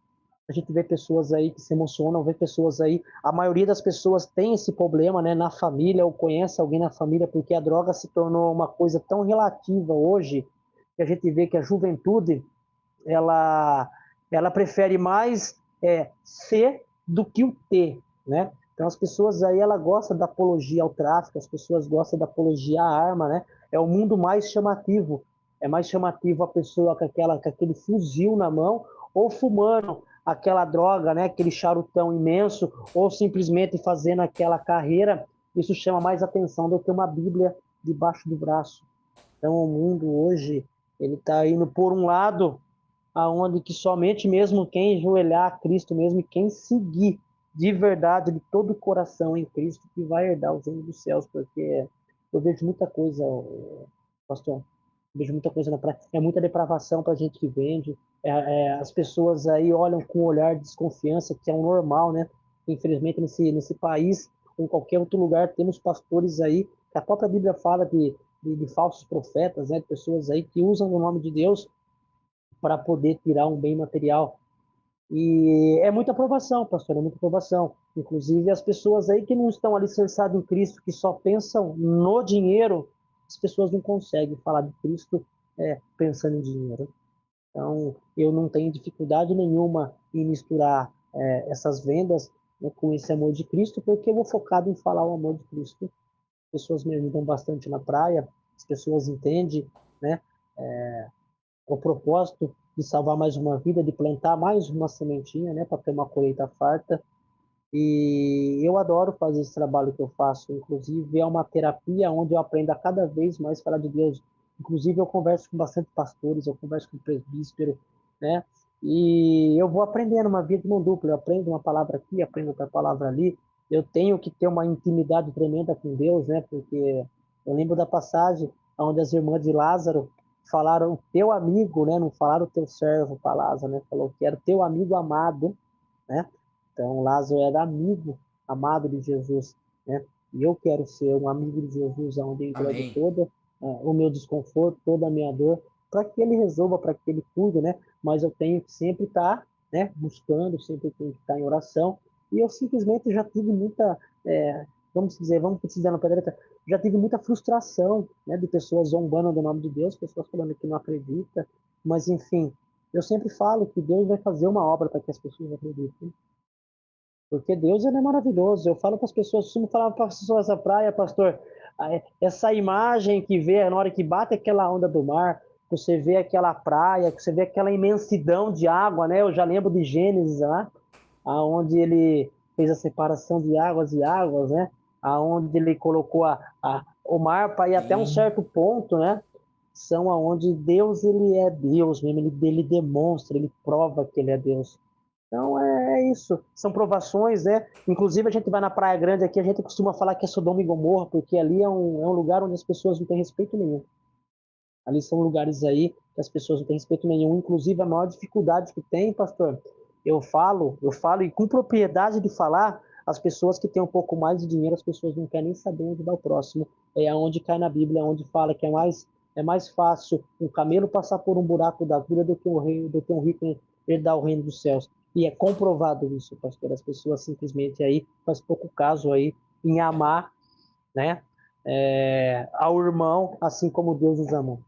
A gente vê pessoas aí que se emocionam, vê pessoas aí. A maioria das pessoas tem esse problema, né, na família, ou conhece alguém na família, porque a droga se tornou uma coisa tão relativa hoje, que a gente vê que a juventude, ela, ela prefere mais ser do que o ter, né? Então as pessoas aí, ela gosta da apologia ao tráfico, as pessoas gostam da apologia à arma, né? É o mundo mais chamativo. É mais chamativo a pessoa com aquele fuzil na mão, ou fumando aquela droga, né? Aquele charutão imenso, ou simplesmente fazendo aquela carreira. Isso chama mais atenção do que uma Bíblia debaixo do braço. Então o mundo hoje, ele está indo por um lado aonde que somente mesmo quem joelhar a Cristo mesmo, e quem seguir de verdade, de todo o coração em Cristo, que vai herdar os reinos dos céus, porque eu vejo muita coisa, pastor, eu vejo muita coisa na praia, é muita depravação para a gente que vende, as pessoas aí olham com um olhar de desconfiança, que é o normal, né? Infelizmente nesse país, ou em qualquer outro lugar, temos pastores aí, que a própria Bíblia fala de falsos profetas, né? De pessoas aí que usam o nome de Deus para poder tirar um bem material. E é muita aprovação, pastor, é muita aprovação. Inclusive, as pessoas aí que não estão alicerçadas em Cristo, que só pensam no dinheiro, as pessoas não conseguem falar de Cristo pensando em dinheiro. Então, eu não tenho dificuldade nenhuma em misturar essas vendas, né, com esse amor de Cristo, porque eu vou focado em falar o amor de Cristo. As pessoas me ajudam bastante na praia, as pessoas entendem, né, o propósito de salvar mais uma vida, de plantar mais uma sementinha, né, para ter uma colheita farta. E eu adoro fazer esse trabalho que eu faço, inclusive é uma terapia onde eu aprendo a cada vez mais falar de Deus. Inclusive eu converso com bastante pastores, eu converso com presbítero, né? E eu vou aprendendo uma via de mão dupla, eu aprendo uma palavra aqui, aprendo outra palavra ali. Eu tenho que ter uma intimidade tremenda com Deus, né? Porque eu lembro da passagem onde as irmãs de Lázaro falaram teu amigo, né? Não falaram teu servo para Lázaro, né? Falou que era teu amigo amado, né? Então, Lázaro era amigo, amado de Jesus, né? E eu quero ser um amigo de Jesus, onde eu entrego todo o meu desconforto, toda a minha dor, para que ele resolva, para que ele cuide, né? Mas eu tenho que sempre estar, né, buscando, sempre tenho que estar em oração. E eu simplesmente já tive muita, vamos dizer, vamos precisar na pedra, já tive muita frustração, né, de pessoas zombando do nome de Deus, pessoas falando que não acredita, mas enfim, eu sempre falo que Deus vai fazer uma obra para que as pessoas acreditem. Porque Deus ele é maravilhoso. Eu falo para as pessoas, costumo falar para as pessoas da praia, pastor, essa imagem que vê na hora que bate aquela onda do mar, que você vê aquela praia, que você vê aquela imensidão de água, né? Eu já lembro de Gênesis lá, aonde ele fez a separação de águas e águas, né? Aonde ele colocou o mar para ir até um certo ponto, né? São aonde Deus ele é Deus mesmo, ele demonstra, ele prova que ele é Deus. Então é isso, são provações, né? Inclusive a gente vai na Praia Grande aqui, a gente costuma falar que é Sodoma e Gomorra, porque ali é um lugar onde as pessoas não têm respeito nenhum. Ali são lugares aí que as pessoas não têm respeito nenhum. Inclusive a maior dificuldade que tem, pastor, eu falo e com propriedade de falar, as pessoas que têm um pouco mais de dinheiro, as pessoas não querem nem saber onde vai o próximo. É onde cai na Bíblia, onde fala que é mais fácil um camelo passar por um buraco da agulha do que um rico herdar o reino dos céus. E é comprovado isso, pastor. As pessoas simplesmente aí faz pouco caso aí em amar, né, ao irmão, assim como Deus os amou.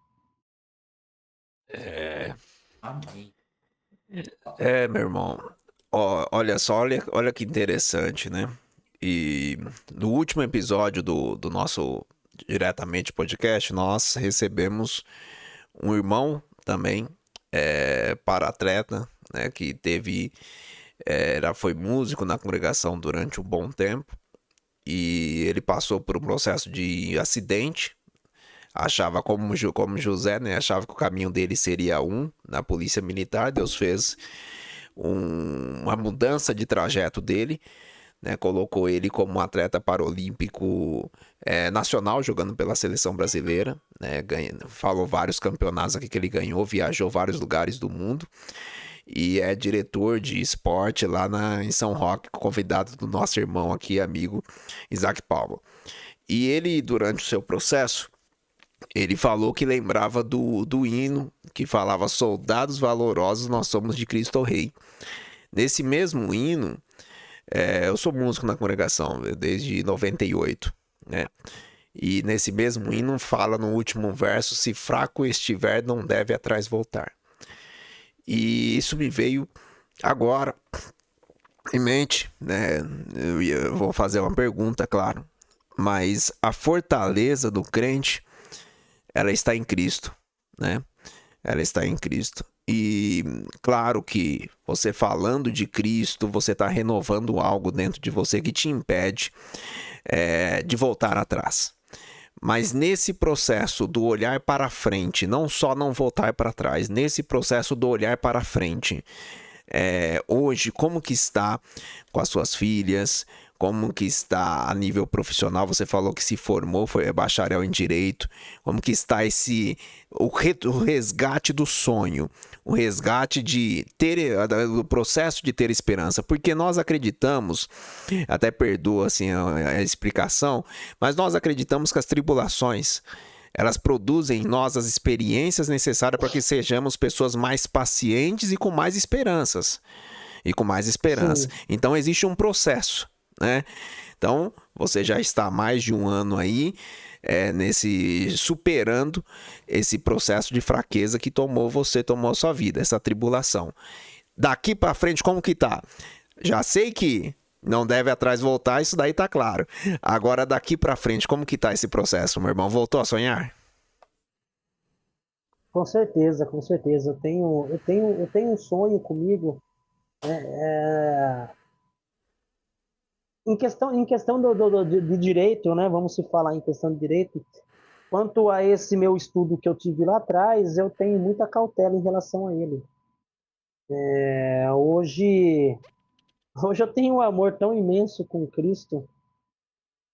Amém. Meu irmão. Olha só, olha que interessante, né? E no último episódio do nosso Diretamente Podcast, nós recebemos um irmão também, para-atleta, né? Que foi músico na congregação durante um bom tempo. E ele passou por um processo de acidente. Achava como José, né? Achava que o caminho dele seria na polícia militar. Deus fez uma mudança de trajeto dele, né? Colocou ele como um atleta paralímpico nacional, jogando pela seleção brasileira, né? Falou vários campeonatos aqui que ele ganhou, viajou vários lugares do mundo. E é diretor de esporte lá em São Roque, convidado do nosso irmão aqui, amigo Isaac Paulo. E ele, durante o seu processo, ele falou que lembrava do hino que falava: soldados valorosos, nós somos de Cristo Rei. Nesse mesmo hino, eu sou músico na congregação desde 98, né? E nesse mesmo hino fala no último verso: se fraco estiver, não deve atrás voltar. E isso me veio agora em mente, né? Eu vou fazer uma pergunta, claro. Mas a fortaleza do crente, ela está em Cristo, né? Ela está em Cristo. E claro que você falando de Cristo, você está renovando algo dentro de você que te impede de voltar atrás. Mas nesse processo do olhar para frente, não só não voltar para trás, nesse processo do olhar para frente, hoje, como que está com as suas filhas? Como que está a nível profissional? Você falou que se formou, foi bacharel em Direito. Como que está o resgate do sonho? O resgate do processo de ter esperança? Porque nós acreditamos, até perdoa assim, a explicação, mas nós acreditamos que as tribulações, elas produzem em nós as experiências necessárias para que sejamos pessoas mais pacientes e com mais esperanças. Sim. Então existe um processo, né? Então, você já está há mais de um ano aí superando esse processo de fraqueza que tomou a sua vida, essa tribulação. Daqui para frente, como que tá? Já sei que não deve atrás voltar, isso daí tá claro. Agora, daqui para frente, como que tá esse processo, meu irmão? Voltou a sonhar? Com certeza, com certeza. Eu tenho um sonho comigo, em questão de direito, né? Vamos se falar em questão de direito. Quanto a esse meu estudo que eu tive lá atrás, eu tenho muita cautela em relação a ele. Hoje eu tenho um amor tão imenso com Cristo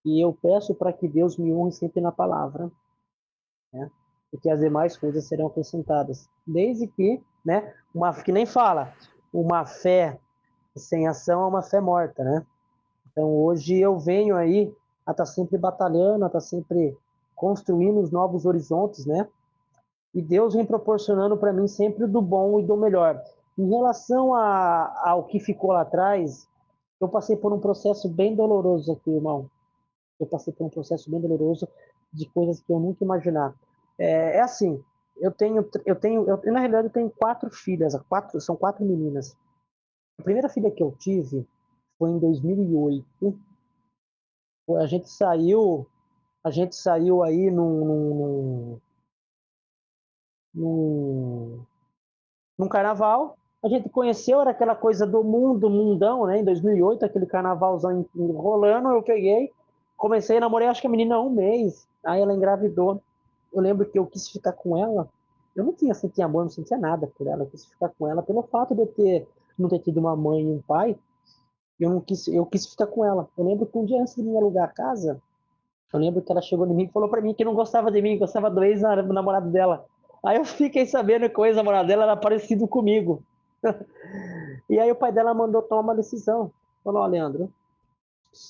e eu peço para que Deus me honre sempre na palavra, né? Porque as demais coisas serão acrescentadas. Desde que, né? Que nem fala, uma fé sem ação é uma fé morta, né? Então hoje eu venho aí a estar sempre batalhando, a estar sempre construindo os novos horizontes, né? E Deus vem proporcionando para mim sempre do bom e do melhor. Em relação ao que ficou lá atrás, eu passei por um processo bem doloroso aqui, irmão. Eu passei por um processo bem doloroso de coisas que eu nunca imaginar. É assim, na realidade, eu tenho 4 filhas, são 4 meninas. A primeira filha que eu tive foi em 2008. A gente saiu aí num, num carnaval. A gente conheceu, era aquela coisa do mundão, né? Em 2008, aquele carnavalzão rolando, eu peguei, comecei a namorar, acho que a menina há um mês, aí ela engravidou. Eu lembro que eu quis ficar com ela, eu não sentia amor, não sentia nada por ela, eu quis ficar com ela pelo fato de não ter tido uma mãe e um pai, eu quis ficar com ela. Eu lembro que um dia antes de me alugar a casa, eu lembro que ela chegou em mim e falou pra mim que não gostava de mim, gostava do ex-namorado dela. Aí eu fiquei sabendo que o ex-namorado dela era parecido comigo. E aí o pai dela mandou tomar uma decisão. Falou, ó, Leandro,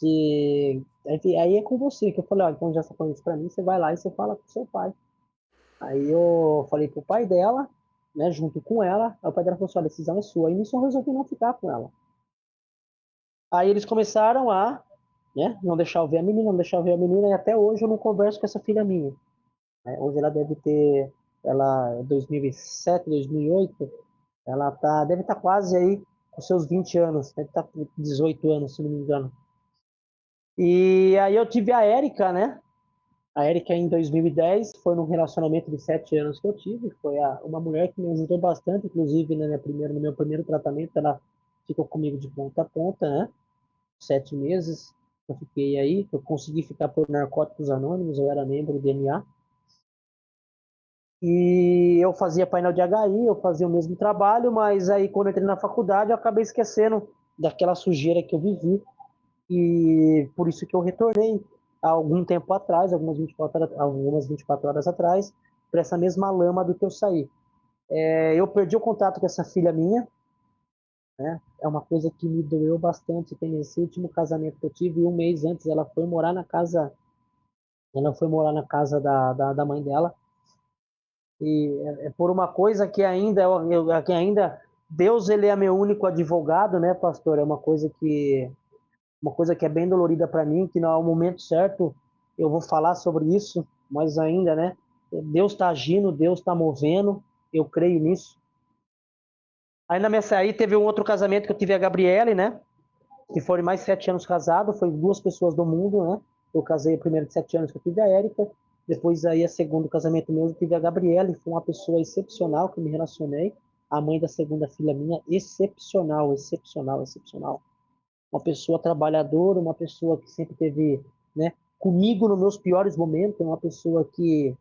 aí é com você. Que eu falei, ó, então já está falando isso pra mim, você vai lá e você fala com seu pai. Aí eu falei pro pai dela, né, junto com ela. Aí o pai dela falou assim, ó, a decisão é sua. Aí nisso eu resolvi não ficar com ela. Aí eles começaram né, não deixar eu ver a menina, não deixar eu ver a menina, e até hoje eu não converso com essa filha minha, né? Hoje ela deve ter, ela, 2007, 2008, deve estar quase aí com seus 20 anos, deve estar com 18 anos, se não me engano. E aí eu tive a Érica, né? A Érica em 2010 foi num relacionamento de 7 anos que eu tive, foi uma mulher que me ajudou bastante, inclusive no meu primeiro tratamento, ela ficou comigo de ponta a ponta, né? 7 meses eu fiquei aí, eu consegui ficar por Narcóticos Anônimos, eu era membro do DNA. E eu fazia painel de HI, eu fazia o mesmo trabalho, mas aí quando eu entrei na faculdade eu acabei esquecendo daquela sujeira que eu vivi, e por isso que eu retornei há algum tempo atrás, algumas 24 horas atrás, para essa mesma lama do que eu saí. Eu perdi o contato com essa filha minha, né? É uma coisa que me doeu bastante. Tem esse último casamento que eu tive, e um mês antes ela foi morar na casa da mãe dela, e é por uma coisa que ainda Deus, ele é meu único advogado, né, pastor? É uma coisa que é bem dolorida para mim, que no momento certo eu vou falar sobre isso, mas ainda, né, Deus está agindo, Deus está movendo, eu creio nisso. Aí teve um outro casamento que eu tive, a Gabriele, né, que foram mais 7 anos casados, foi 2 pessoas do mundo, né? Eu casei primeiro de 7 anos que eu tive a Érica, depois aí a segundo casamento meu eu tive a Gabriele, foi uma pessoa excepcional que eu me relacionei, a mãe da segunda filha minha, excepcional, excepcional, excepcional. Uma pessoa trabalhadora, uma pessoa que sempre teve, né, comigo nos meus piores momentos, uma pessoa que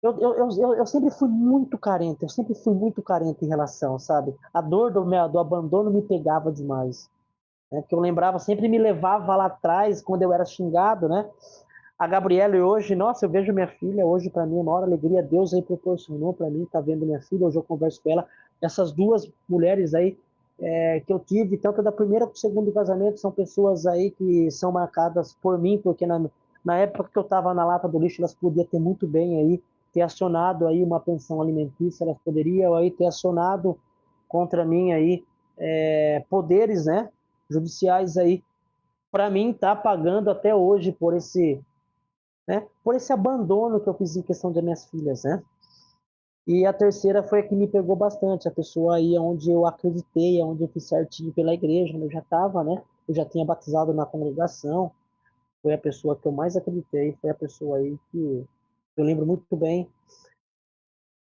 eu sempre fui muito carente, eu sempre fui muito carente em relação, sabe? A dor do abandono me pegava demais, né? Que eu lembrava, sempre me levava lá atrás, quando eu era xingado, né? A Gabriela hoje, nossa, eu vejo minha filha, hoje para mim é a maior alegria, Deus aí proporcionou para mim, tá vendo minha filha, hoje eu converso com ela, essas 2 mulheres aí que eu tive, tanto da primeira para o segundo casamento, são pessoas aí que são marcadas por mim, porque na época que eu estava na lata do lixo, elas podiam ter muito bem aí, ter acionado aí uma pensão alimentícia, elas poderiam aí ter acionado contra mim aí poderes, né, judiciais aí, para mim tá pagando até hoje né? Por esse abandono que eu fiz em questão das minhas filhas, né? E a terceira foi a que me pegou bastante, a pessoa aí onde eu acreditei, onde eu fiz certinho pela igreja, onde eu já estava, né? Eu já tinha batizado na congregação, foi a pessoa que eu mais acreditei, foi a pessoa aí que eu lembro muito bem,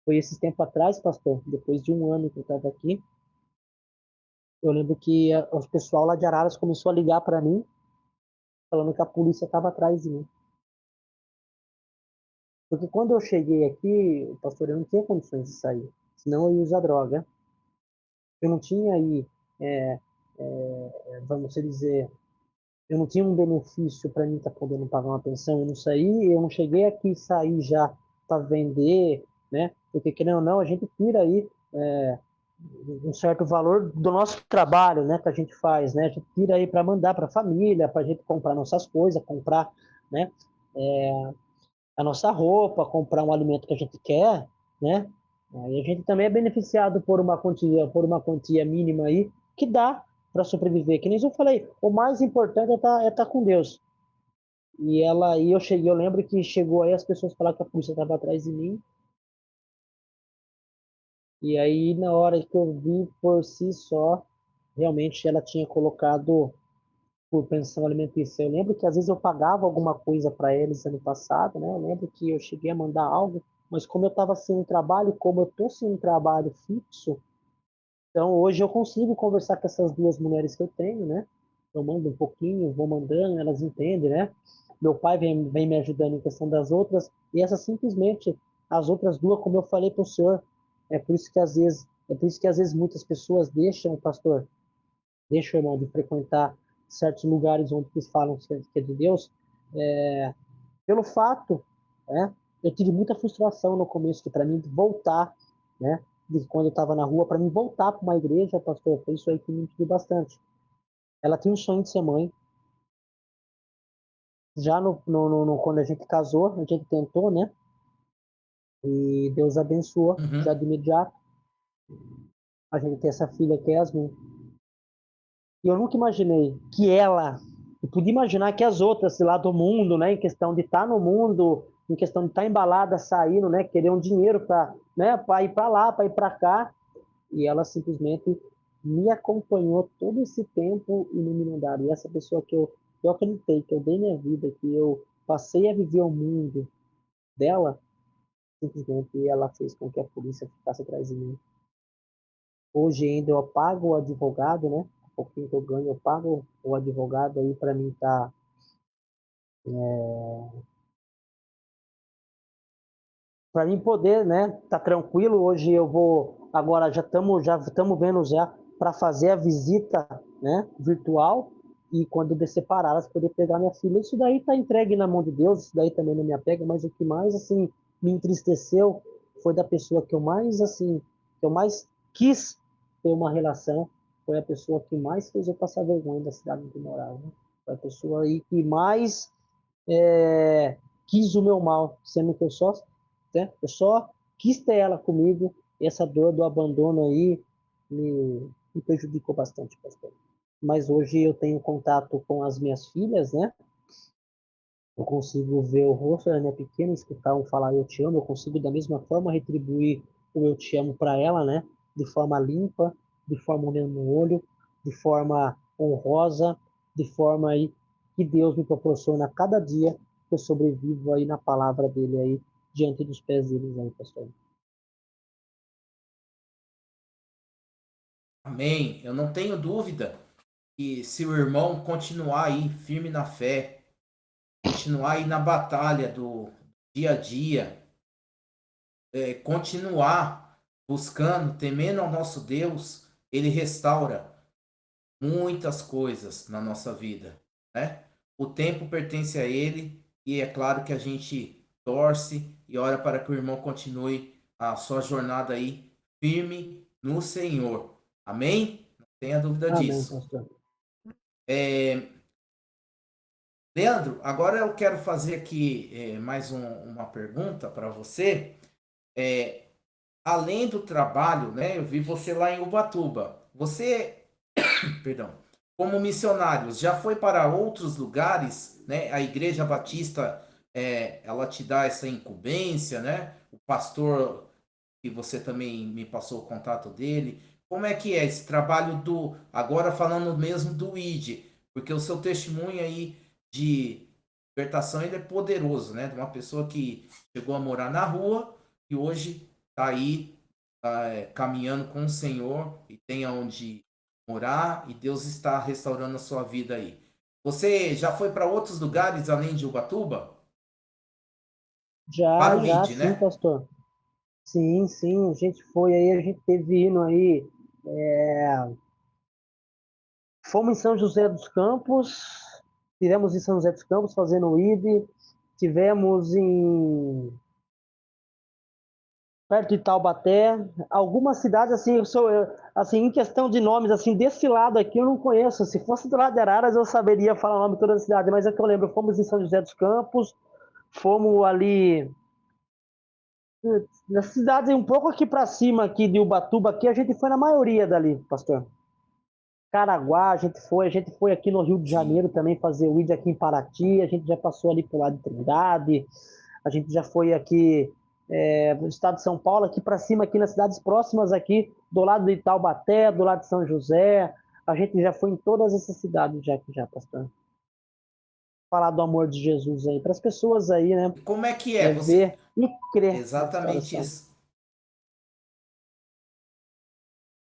foi esse tempo atrás, pastor, depois de um ano que eu estava aqui, eu lembro que o pessoal lá de Araras começou a ligar para mim, falando que a polícia estava atrás de mim. Porque quando eu cheguei aqui, pastor, eu não tinha condições de sair, senão eu ia usar droga. Eu não tinha aí, é, vamos dizer, eu não tinha um benefício para mim estar podendo pagar uma pensão, eu não saí, eu não cheguei aqui e saí já para vender, né? Porque querendo ou não, a gente tira aí um certo valor do nosso trabalho, né, que a gente faz, né? A gente tira aí para mandar para a família, para a gente comprar nossas coisas, comprar, né, a nossa roupa, comprar um alimento que a gente quer, né? Aí a gente também é beneficiado por uma quantia mínima aí que dá para sobreviver. Que nem eu falei, o mais importante é tá com Deus. E eu cheguei, eu lembro que chegou aí as pessoas falaram que a polícia estava atrás de mim. E aí na hora que eu vi por si só, realmente ela tinha colocado por pensão alimentícia. Eu lembro que às vezes eu pagava alguma coisa para eles ano passado, né? Eu lembro que eu cheguei a mandar algo, mas como eu estava sem um trabalho, como eu estou sem um trabalho fixo, então hoje eu consigo conversar com essas duas mulheres que eu tenho, né? Eu mando um pouquinho, vou mandando, elas entendem, né? Meu pai vem me ajudando em questão das outras, e essas simplesmente, as outras duas, como eu falei para o senhor, é por isso que às vezes muitas pessoas deixam, pastor, deixam, irmão, de frequentar certos lugares onde eles falam que é de Deus, é, pelo fato, né? Eu tive muita frustração no começo, que para mim voltar, né? De quando eu estava na rua, para mim voltar para uma igreja, pastor, foi isso aí que me impediu bastante. Ela tinha um sonho de ser mãe. Já quando a gente casou, a gente tentou, né? E Deus abençoou, já Uhum. de imediato. A gente tem essa filha que é Yasmin. E eu nunca imaginei que ela, eu podia imaginar que as outras lá do mundo, né, em questão de estar no mundo, em questão de estar embalada, saindo, né, querer um dinheiro para, né, para ir para lá, para ir para cá, e ela simplesmente me acompanhou todo esse tempo e não me mandaram. E essa pessoa que eu acreditei, que eu dei minha vida, que eu passei a viver o mundo dela, simplesmente ela fez com que a polícia ficasse atrás de mim. Hoje ainda eu pago o advogado, né? Um pouquinho que eu ganho, eu pago o advogado aí para mim para mim poder, né? Tá tranquilo. Hoje eu vou agora já estamos vendo já para fazer a visita, né? Virtual e quando me separar, elas poder pegar minha filha. Isso daí tá entregue na mão de Deus. Isso daí também não me apega. Mas o que mais assim me entristeceu foi da pessoa que eu mais assim, que eu mais quis ter uma relação. Foi a pessoa que mais fez eu passar vergonha da cidade onde eu morava. Né? Foi a pessoa aí que mais quis o meu mal, sendo que eu só quis ter ela comigo, e essa dor do abandono aí me prejudicou bastante, pastor. Mas hoje eu tenho contato com as minhas filhas, né? Eu consigo ver o rosto da minha pequena, escutar um falar eu te amo, eu consigo da mesma forma retribuir o eu te amo para ela, né? De forma limpa, de forma olhando no olho, de forma honrosa, de forma aí que Deus me proporciona a cada dia que eu sobrevivo aí na palavra dele aí, diante dos pés deles aí, pastor. Amém. Eu não tenho dúvida que se o irmão continuar aí firme na fé, continuar aí na batalha do dia a dia, continuar buscando, temendo ao nosso Deus, ele restaura muitas coisas na nossa vida, né? O tempo pertence a ele e é claro que a gente torce e ora para que o irmão continue a sua jornada aí firme no Senhor. Amém? Não tenha dúvida Amém, disso. pastor. Leandro, agora eu quero fazer aqui mais uma pergunta para você. É, além do trabalho, né? Eu vi você lá em Ubatuba. Você, perdão, como missionários, já foi para outros lugares, né? A Igreja Batista ela te dá essa incumbência, né? O pastor, que você também me passou o contato dele. Como é que é esse trabalho agora falando mesmo do ID? Porque o seu testemunho aí de libertação, ele é poderoso, né? De uma pessoa que chegou a morar na rua e hoje está aí caminhando com o Senhor e tem aonde morar e Deus está restaurando a sua vida aí. Você já foi para outros lugares além de Ubatuba? Para o Já ID, sim, né? pastor. Sim, sim, a gente foi aí, a gente teve indo aí, fomos em São José dos Campos, tivemos em São José dos Campos fazendo o ID, tivemos perto de Taubaté, algumas cidades assim, assim, em questão de nomes assim, desse lado aqui eu não conheço. Se fosse do lado de Araras eu saberia falar o nome de toda a cidade, mas é que eu lembro, fomos em São José dos Campos, fomos ali na cidade um pouco aqui para cima aqui de Ubatuba, aqui a gente foi na maioria dali, pastor. Caraguá, a gente foi aqui no Rio de Sim. Janeiro também fazer o ID aqui em Paraty, a gente já passou ali pro lado de Trindade, a gente já foi aqui no estado de São Paulo, aqui para cima, aqui nas cidades próximas aqui, do lado de Taubaté, do lado de São José, a gente já foi em todas essas cidades já, pastor. Falar do amor de Jesus aí, para as pessoas aí, né, E como é que é? Você ver e crer na exatamente restauração. isso.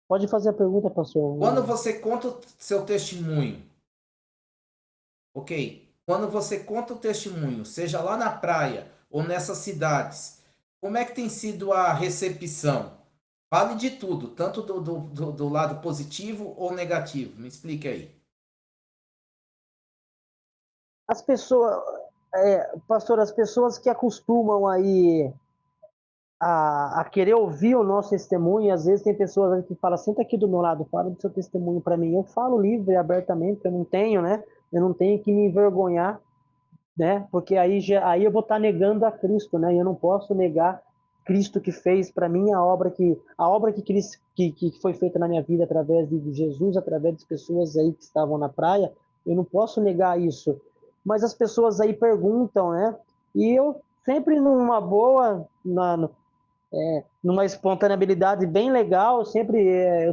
Pode fazer a pergunta, Quando pastor. você conta o seu testemunho, ok? Quando você conta o testemunho, seja lá na praia ou nessas cidades, como é que tem sido a recepção? Fale de tudo, tanto do lado positivo ou negativo. Me explique aí. As pessoas, pastor, as pessoas que acostumam aí a querer ouvir o nosso testemunho, às vezes tem pessoas que falam, senta aqui do meu lado, fala do seu testemunho para mim. Eu falo livre, abertamente, eu não tenho, né? Eu não tenho que me envergonhar, né? Porque aí eu vou estar negando a Cristo, né? E eu não posso negar Cristo que fez para mim a obra que foi feita na minha vida através de Jesus, através das pessoas aí que estavam na praia. Eu não posso negar isso. Mas as pessoas aí perguntam, né? E eu sempre numa boa, numa espontaneidade bem legal. Eu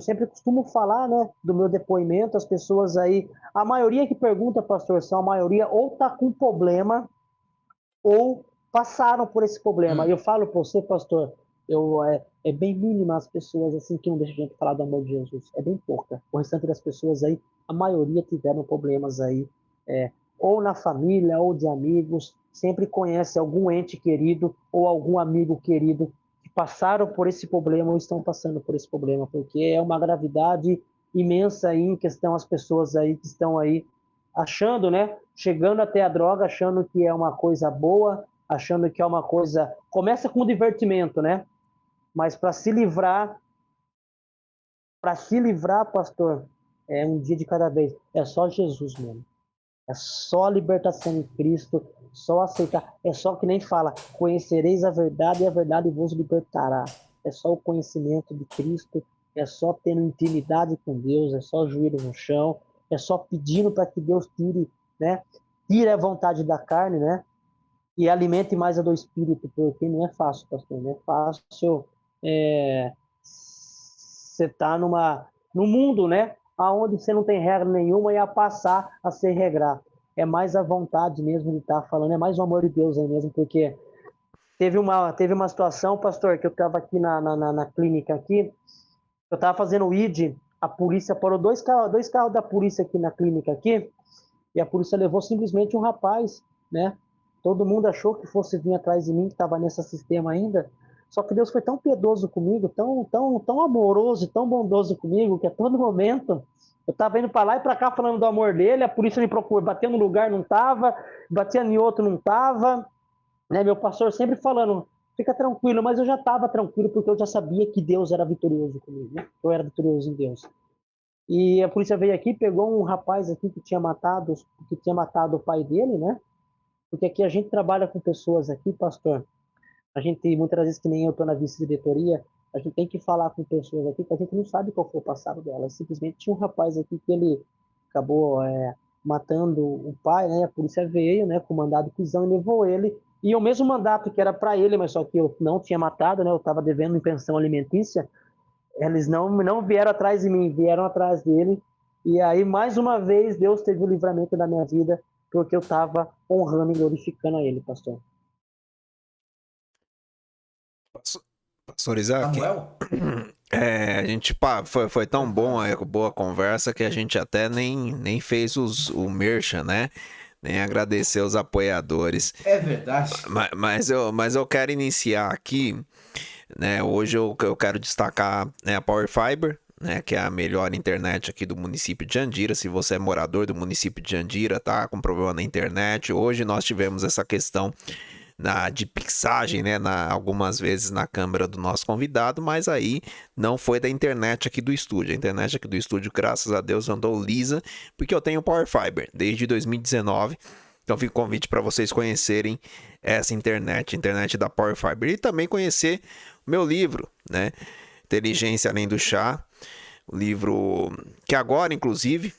sempre costumo falar, né, do meu depoimento. As pessoas aí, a maioria que pergunta, pastor, são a maioria ou tá com problema ou passaram por esse problema. E eu Hum, falo para você, pastor, é bem mínima as pessoas assim que não deixam a gente falar do amor de Jesus. É bem pouca. O restante das pessoas aí, a maioria tiveram problemas aí, ou na família, ou de amigos, sempre conhece algum ente querido ou algum amigo querido que passaram por esse problema ou estão passando por esse problema, porque é uma gravidade imensa aí em questão as pessoas aí que estão aí achando, né? Chegando até a droga, achando que é uma coisa boa, achando que é uma coisa. Começa com divertimento, né? Mas para se livrar, pastor, é um dia de cada vez. É só Jesus mesmo. É só a libertação em Cristo, só aceitar. É só que nem fala: conhecereis a verdade e a verdade vos libertará. É só o conhecimento de Cristo, é só tendo intimidade com Deus, é só joelho no chão, é só pedindo para que Deus tire, né? Tire a vontade da carne, né? E alimente mais a do espírito, porque não é fácil, pastor. Não é fácil você tá num mundo, né? Aonde você não tem regra nenhuma e a passar a ser regrar. É mais a vontade mesmo de estar falando, é mais o amor de Deus aí mesmo, porque teve uma situação, pastor, que eu estava aqui na clínica aqui, eu estava fazendo o ID, a polícia parou dois carros da polícia aqui na clínica aqui, e a polícia levou simplesmente um rapaz, né? Todo mundo achou que fosse vir atrás de mim, que estava nesse sistema ainda. Só que Deus foi tão piedoso comigo, tão amoroso, tão bondoso comigo, que a todo momento eu estava indo para lá e para cá falando do amor dele, a polícia me procurou, batia no lugar, não estava, batia em outro, não estava. Né? Meu pastor sempre falando, fica tranquilo, mas eu já estava tranquilo porque eu já sabia que Deus era vitorioso comigo, né? Eu era vitorioso em Deus. E a polícia veio aqui, pegou um rapaz aqui que tinha matado o pai dele, né? Porque aqui a gente trabalha com pessoas aqui, pastor. A gente, muitas vezes, que nem eu estou na vice-diretoria, a gente tem que falar com pessoas aqui que a gente não sabe qual foi o passado delas. Simplesmente tinha um rapaz aqui que ele acabou matando o pai, né? A polícia veio, né, com mandado de prisão e levou ele. E o mesmo mandato que era para ele, mas só que eu não tinha matado, né? Eu estava devendo em pensão alimentícia. Eles não vieram atrás de mim, vieram atrás dele. E aí, mais uma vez, Deus teve o livramento da minha vida, porque eu estava honrando e glorificando a ele, pastor. Pastor Isaac, Samuel? a gente foi tão bom, boa conversa que a gente até nem fez o merchan, né? Nem agradecer os apoiadores. É verdade. Mas eu quero iniciar aqui, né? Hoje eu quero destacar, né, a Power Fiber, né, que é a melhor internet aqui do município de Jandira. Se você é morador do município de Jandira, tá com problema na internet, hoje nós tivemos essa questão de pixagem, né, algumas vezes na câmera do nosso convidado, mas aí não foi da internet aqui do estúdio. A internet aqui do estúdio, graças a Deus, andou lisa, porque eu tenho Power Fiber desde 2019. Então fica o convite para vocês conhecerem essa internet da Power Fiber, e também conhecer o meu livro, né, Inteligência Além do Chá, o livro que agora, inclusive,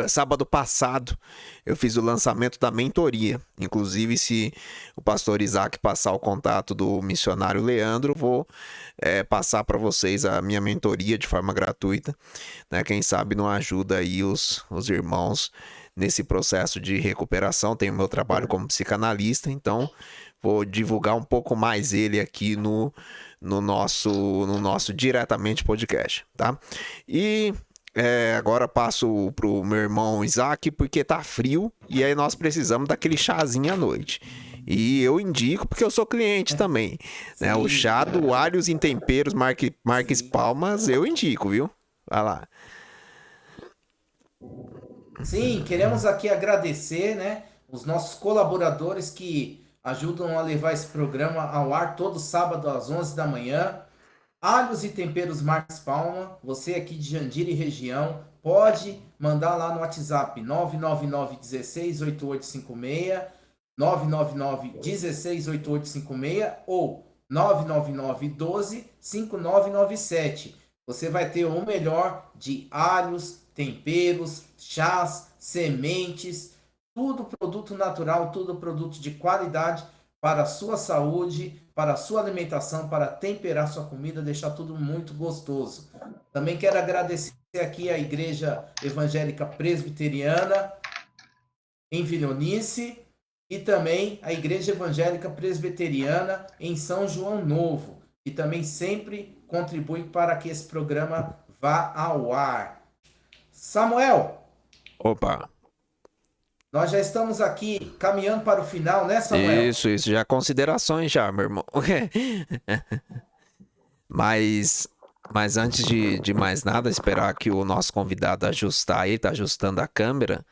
sábado passado, eu fiz o lançamento da mentoria. Inclusive, se o pastor Isaac passar o contato do missionário Leandro, vou passar para vocês a minha mentoria de forma gratuita, né? Quem sabe não ajuda aí os irmãos nesse processo de recuperação. Tenho meu trabalho como psicanalista, então vou divulgar um pouco mais ele aqui no nosso Diretamente Podcast, tá? E agora passo pro meu irmão Isaac, porque tá frio e aí nós precisamos daquele chazinho à noite. E eu indico, porque eu sou cliente também, né? O chá do Alhos em Temperos Marques Palmas, eu indico, viu? Vai lá. Sim, queremos aqui agradecer, né, os nossos colaboradores que ajudam a levar esse programa ao ar todo sábado às 11 da manhã. Alhos e Temperos Marques Palma, você aqui de Jandira e região, pode mandar lá no WhatsApp 999 16 8856, 999 16 8856 ou 999 12 5997. Você vai ter o melhor de alhos, temperos, chás, sementes, tudo produto natural, tudo produto de qualidade para a sua saúde, para a sua alimentação, para temperar sua comida, deixar tudo muito gostoso. Também quero agradecer aqui a Igreja Evangélica Presbiteriana em Vilhonice e também a Igreja Evangélica Presbiteriana em São João Novo, que também sempre contribui para que esse programa vá ao ar. Samuel! Opa! Nós já estamos aqui caminhando para o final, né, Samuel? Isso, já considerações já, meu irmão. Mas antes de mais nada, esperar que o nosso convidado ajustar aí, tá ajustando a câmera.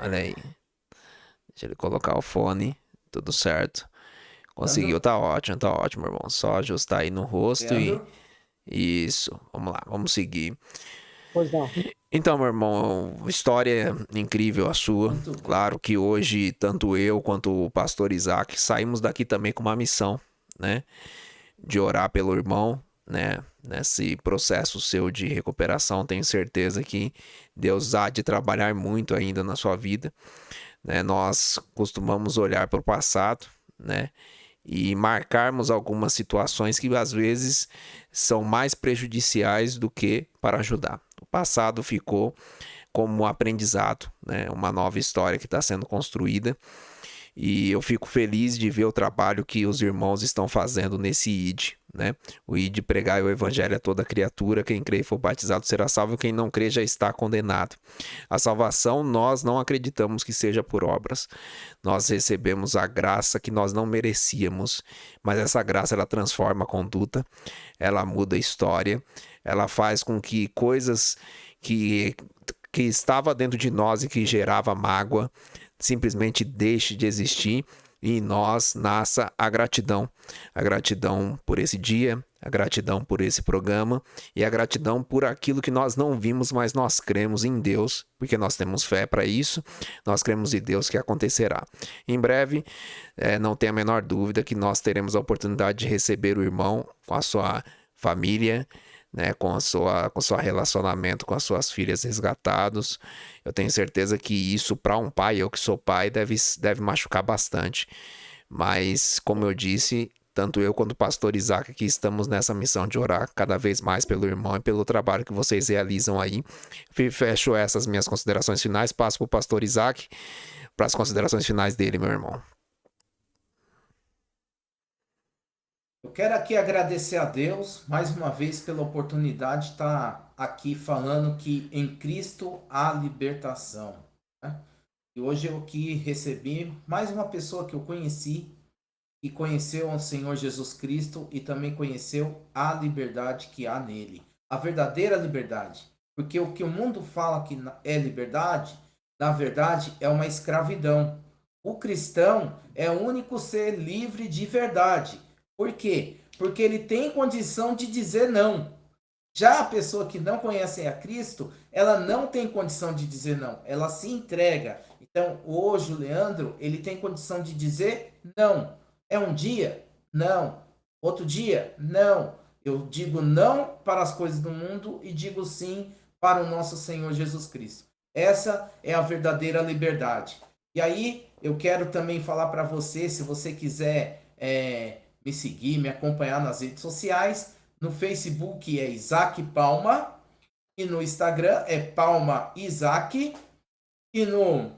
Olha aí. Deixa ele colocar o fone, tudo certo. Conseguiu, tá ótimo, irmão. Só ajustar aí no rosto e... Isso, vamos lá, vamos seguir. Pois não. Então, meu irmão, história incrível a sua. Claro que hoje, tanto eu quanto o pastor Isaac saímos daqui também com uma missão, né? De orar pelo irmão, né? Nesse processo seu de recuperação, tenho certeza que Deus há de trabalhar muito ainda na sua vida, né? Nós costumamos olhar para o passado, né? E marcarmos algumas situações que às vezes são mais prejudiciais do que para ajudar. O passado ficou como aprendizado, né? Uma nova história que está sendo construída. E eu fico feliz de ver o trabalho que os irmãos estão fazendo nesse ID, né? O ID pregar o evangelho a toda criatura, quem crê e for batizado será salvo, quem não crê já está condenado. A salvação nós não acreditamos que seja por obras. Nós recebemos a graça que nós não merecíamos, mas essa graça ela transforma a conduta, ela muda a história, ela faz com que coisas que estava dentro de nós e que gerava mágoa simplesmente deixe de existir e em nós nasça a gratidão por esse dia, a gratidão por esse programa e a gratidão por aquilo que nós não vimos, mas nós cremos em Deus, porque nós temos fé para isso, nós cremos em Deus que acontecerá. Em breve, não tem a menor dúvida que nós teremos a oportunidade de receber o irmão com a sua família né, com com seu relacionamento com as suas filhas resgatados. Eu tenho certeza que isso para um pai, eu que sou pai, deve machucar bastante. Mas, como eu disse, tanto eu quanto o pastor Isaac aqui estamos nessa missão de orar cada vez mais pelo irmão e pelo trabalho que vocês realizam aí. Fecho essas minhas considerações finais, passo para o pastor Isaac para as considerações finais dele, meu irmão. Eu quero aqui agradecer a Deus mais uma vez pela oportunidade de estar aqui falando que em Cristo há libertação, né? E hoje eu aqui recebi mais uma pessoa que eu conheci, que conheceu o Senhor Jesus Cristo e também conheceu a liberdade que há nele, a verdadeira liberdade. Porque o que o mundo fala que é liberdade, na verdade é uma escravidão. O cristão é o único ser livre de verdade. Por quê? Porque ele tem condição de dizer não. Já a pessoa que não conhece a Cristo, ela não tem condição de dizer não, ela se entrega. Então, hoje o Leandro, ele tem condição de dizer não. É um dia? Não. Outro dia? Não. Eu digo não para as coisas do mundo e digo sim para o nosso Senhor Jesus Cristo. Essa é a verdadeira liberdade. E aí, eu quero também falar para você, se você quiser me seguir, me acompanhar nas redes sociais, no Facebook é Isaac Palma, e no Instagram é Palma Isaac, e no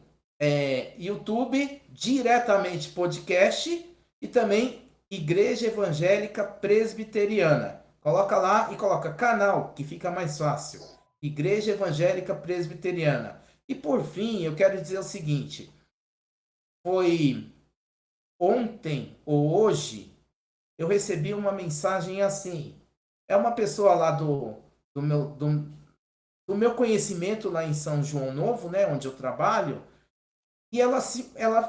YouTube, diretamente podcast, e também Igreja Evangélica Presbiteriana. Coloca lá e coloca canal, que fica mais fácil. Igreja Evangélica Presbiteriana. E por fim, eu quero dizer o seguinte: foi ontem ou hoje, eu recebi uma mensagem assim. É uma pessoa lá do meu conhecimento lá em São João Novo, né, onde eu trabalho, e ela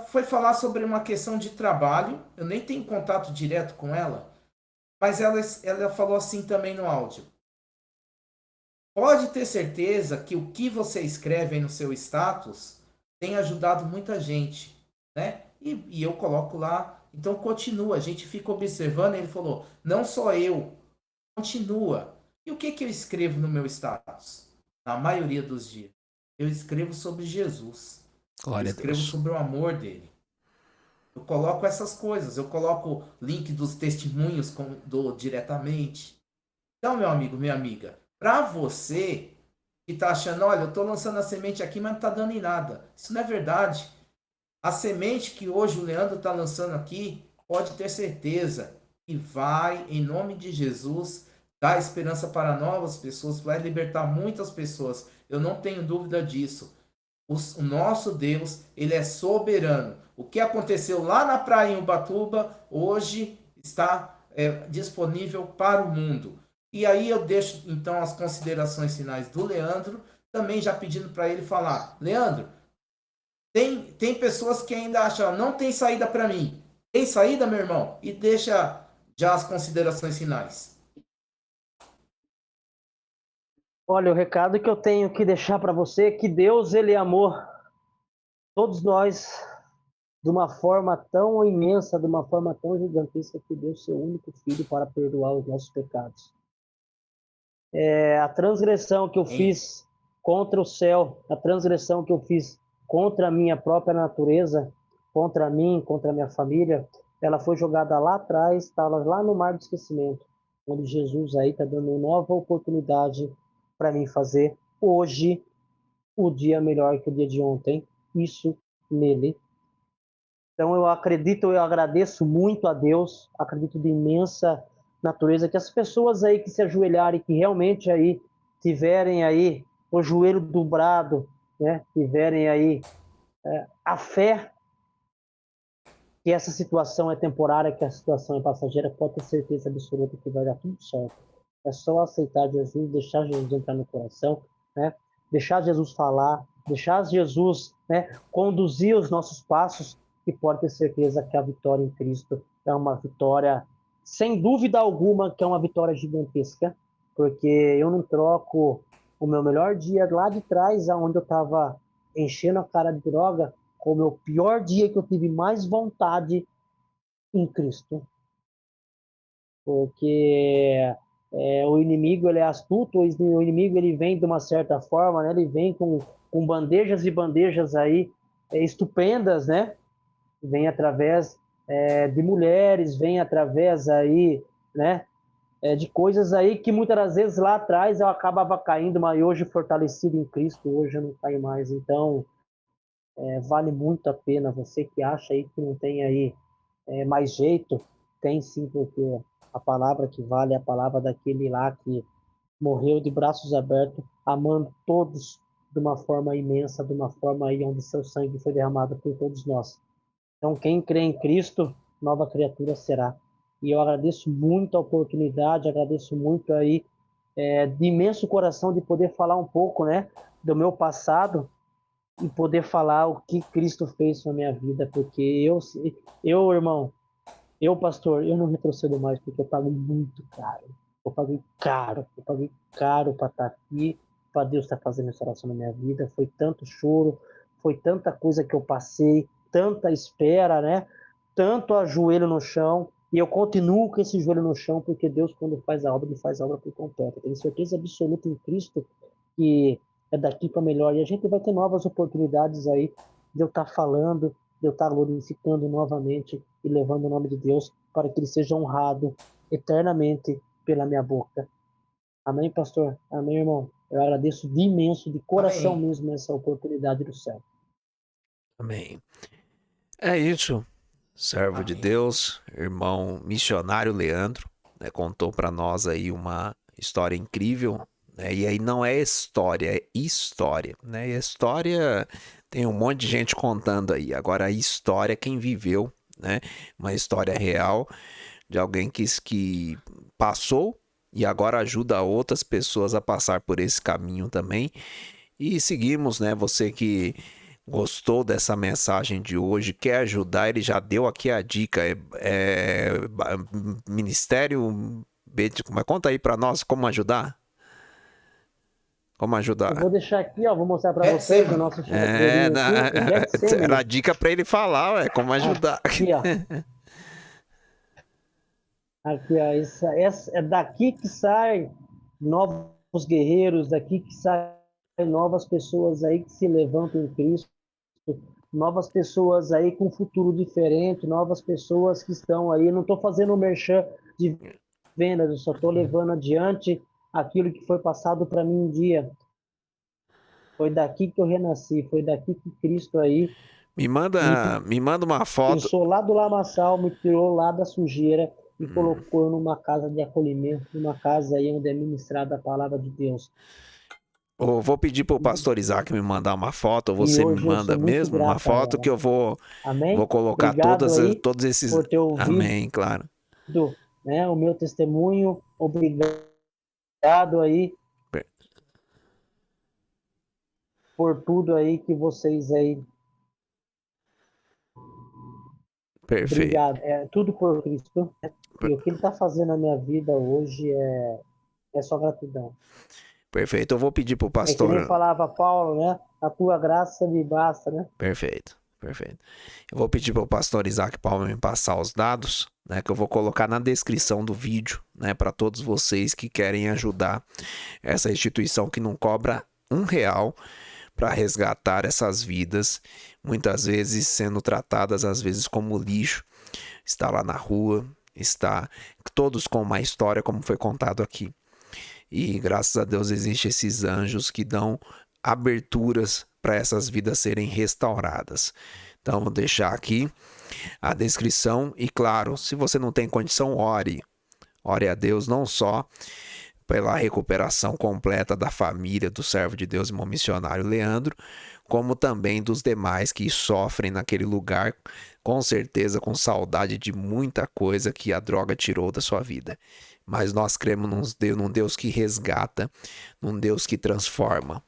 foi falar sobre uma questão de trabalho. Eu nem tenho contato direto com ela, mas ela falou assim também no áudio. Pode ter certeza que o que você escreve aí no seu status tem ajudado muita gente, né? E eu coloco lá, então continua, a gente fica observando. Ele falou, não só eu, continua. E o que que eu escrevo no meu status? Na maioria dos dias, eu escrevo sobre Jesus. Eu Glória a escrevo Deus. sobre o amor dele. Eu coloco essas coisas. Eu coloco link dos testemunhos diretamente. Então, meu amigo, minha amiga, para você que está achando, olha, eu estou lançando a semente aqui, mas não está dando em nada. Isso não é verdade. A semente que hoje o Leandro está lançando aqui, pode ter certeza que vai, em nome de Jesus, dar esperança para novas pessoas, vai libertar muitas pessoas. Eu não tenho dúvida disso. O nosso Deus, ele é soberano. O que aconteceu lá na praia em Ubatuba, hoje está disponível para o mundo. E aí eu deixo, então, as considerações finais do Leandro, também já pedindo para ele falar. Leandro, tem pessoas que ainda acham, não tem saída para mim. Tem saída, meu irmão? E deixa já as considerações finais. Olha, o recado que eu tenho que deixar para você é que Deus, ele amou todos nós de uma forma tão imensa, de uma forma tão gigantesca, que deu seu único filho para perdoar os nossos pecados. A transgressão que eu fiz contra o céu, a transgressão que eu fiz contra a minha própria natureza, contra mim, contra a minha família, ela foi jogada lá atrás, estava lá no mar do esquecimento, onde Jesus aí está dando uma nova oportunidade para mim fazer hoje o dia melhor que o dia de ontem, isso nele. Então eu acredito, eu agradeço muito a Deus, acredito de imensa natureza, que as pessoas aí que se ajoelharem, que realmente aí tiverem aí o joelho dobrado, né, tiverem aí a fé que essa situação é temporária, que a situação é passageira, pode ter certeza absoluta que vai dar tudo certo. É só aceitar Jesus, deixar Jesus entrar no coração, né, deixar Jesus falar, deixar Jesus, né, conduzir os nossos passos, e pode ter certeza que a vitória em Cristo é uma vitória, sem dúvida alguma, que é uma vitória gigantesca, porque eu não troco o meu melhor dia lá de trás, onde eu estava enchendo a cara de droga, com o meu pior dia que eu tive mais vontade em Cristo. Porque O inimigo ele é astuto, o inimigo ele vem de uma certa forma, né? Ele vem com bandejas e bandejas aí estupendas, né? Vem através de mulheres, vem através aí, né? De coisas aí que muitas das vezes lá atrás eu acabava caindo, mas hoje fortalecido em Cristo, hoje eu não caio mais. Então, vale muito a pena. Você que acha aí que não tem aí mais jeito, tem sim, porque a palavra que vale é a palavra daquele lá que morreu de braços abertos, amando todos de uma forma imensa, de uma forma aí onde seu sangue foi derramado por todos nós. Então, quem crê em Cristo, nova criatura será. E eu agradeço muito a oportunidade, agradeço muito aí, de imenso coração, de poder falar um pouco, né, do meu passado e poder falar o que Cristo fez na minha vida, porque irmão, pastor, eu não retrocedo mais, porque eu paguei muito caro. Eu paguei caro para estar aqui, para Deus estar fazendo restauração na minha vida. Foi tanto choro, foi tanta coisa que eu passei, tanta espera, né? Tanto ajoelho no chão, e eu continuo com esse joelho no chão, porque Deus, quando faz a obra, ele faz a obra por completo. Eu tenho certeza absoluta em Cristo que é daqui para melhor. E a gente vai ter novas oportunidades aí de eu estar falando, de eu estar glorificando novamente e levando o nome de Deus para que ele seja honrado eternamente pela minha boca. Amém, pastor? Amém, irmão? Eu agradeço de imenso, de coração Amém. mesmo, essa oportunidade do céu. Amém. É isso. Servo de Amém. Deus, irmão missionário Leandro, né, contou para nós aí uma história incrível, né, e aí não é história, é história, né? E a história tem um monte de gente contando aí. Agora a história é quem viveu, né? Uma história real de alguém que passou e agora ajuda outras pessoas a passar por esse caminho também. E seguimos, né? Você que gostou dessa mensagem de hoje, quer ajudar, ele já deu aqui a dica. Ministério. Conta aí para nós como ajudar. Como Eu vou ajudar. deixar aqui, ó, vou mostrar para vocês o Getsemane. nosso chatzinho aqui, o Era a Getsemane. dica para ele falar, ué, como ajudar. Aqui, ó. Aqui, ó. É daqui que saem novos guerreiros, daqui que saem novas pessoas aí que se levantam em Cristo, novas pessoas aí com um futuro diferente, novas pessoas que estão aí. Não estou fazendo um merchan de vendas, eu só estou levando adiante aquilo que foi passado para mim um dia. Foi daqui que eu renasci, foi daqui que Cristo aí Me me manda, me manda uma foto. pensou lá do lamaçal, me tirou lá da sujeira e colocou numa casa de acolhimento, numa casa aí onde é ministrada a palavra de Deus. Eu vou pedir pro pastor Isaac me mandar uma foto, ou E você me hoje eu sou manda muito mesmo uma grato a foto ela. que eu vou Amém? colocar Obrigado aí todos esses. por ter ouvido, Amém, claro. né, o meu testemunho. Obrigado aí Per- por tudo aí que vocês aí. Perfeito. Obrigado. É tudo por Cristo. E o que ele está fazendo na minha vida hoje é só gratidão. Perfeito. Eu vou pedir pro É que nem pastor. falava Paulo, né? A tua graça me basta, né? Perfeito, perfeito. Eu vou pedir pro pastor Isaac Palma me passar os dados, né, que eu vou colocar na descrição do vídeo, né, para todos vocês que querem ajudar essa instituição que não cobra R$ 1 para resgatar essas vidas, muitas vezes sendo tratadas às vezes como lixo, está lá na rua, está todos com uma história como foi contado aqui. E graças a Deus existem esses anjos que dão aberturas para essas vidas serem restauradas. Então vou deixar aqui a descrição e claro, se você não tem condição, ore. Ore a Deus não só pela recuperação completa da família do servo de Deus, irmão missionário Leandro, como também dos demais que sofrem naquele lugar, com certeza com saudade de muita coisa que a droga tirou da sua vida. Mas nós cremos num Deus que resgata, num Deus que transforma.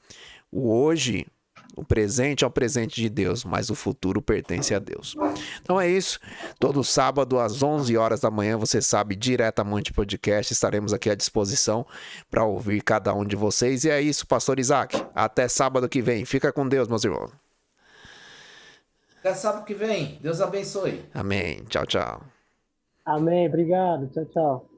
O hoje, o presente é o presente de Deus, mas o futuro pertence a Deus. Então é isso. Todo sábado às 11 horas da manhã, você sabe, diretamente podcast, estaremos aqui à disposição para ouvir cada um de vocês. E é isso, pastor Isaac. Até sábado que vem. Fica com Deus, meus irmãos. Até sábado que vem. Deus abençoe. Amém. Tchau, tchau. Amém. Obrigado. Tchau, tchau.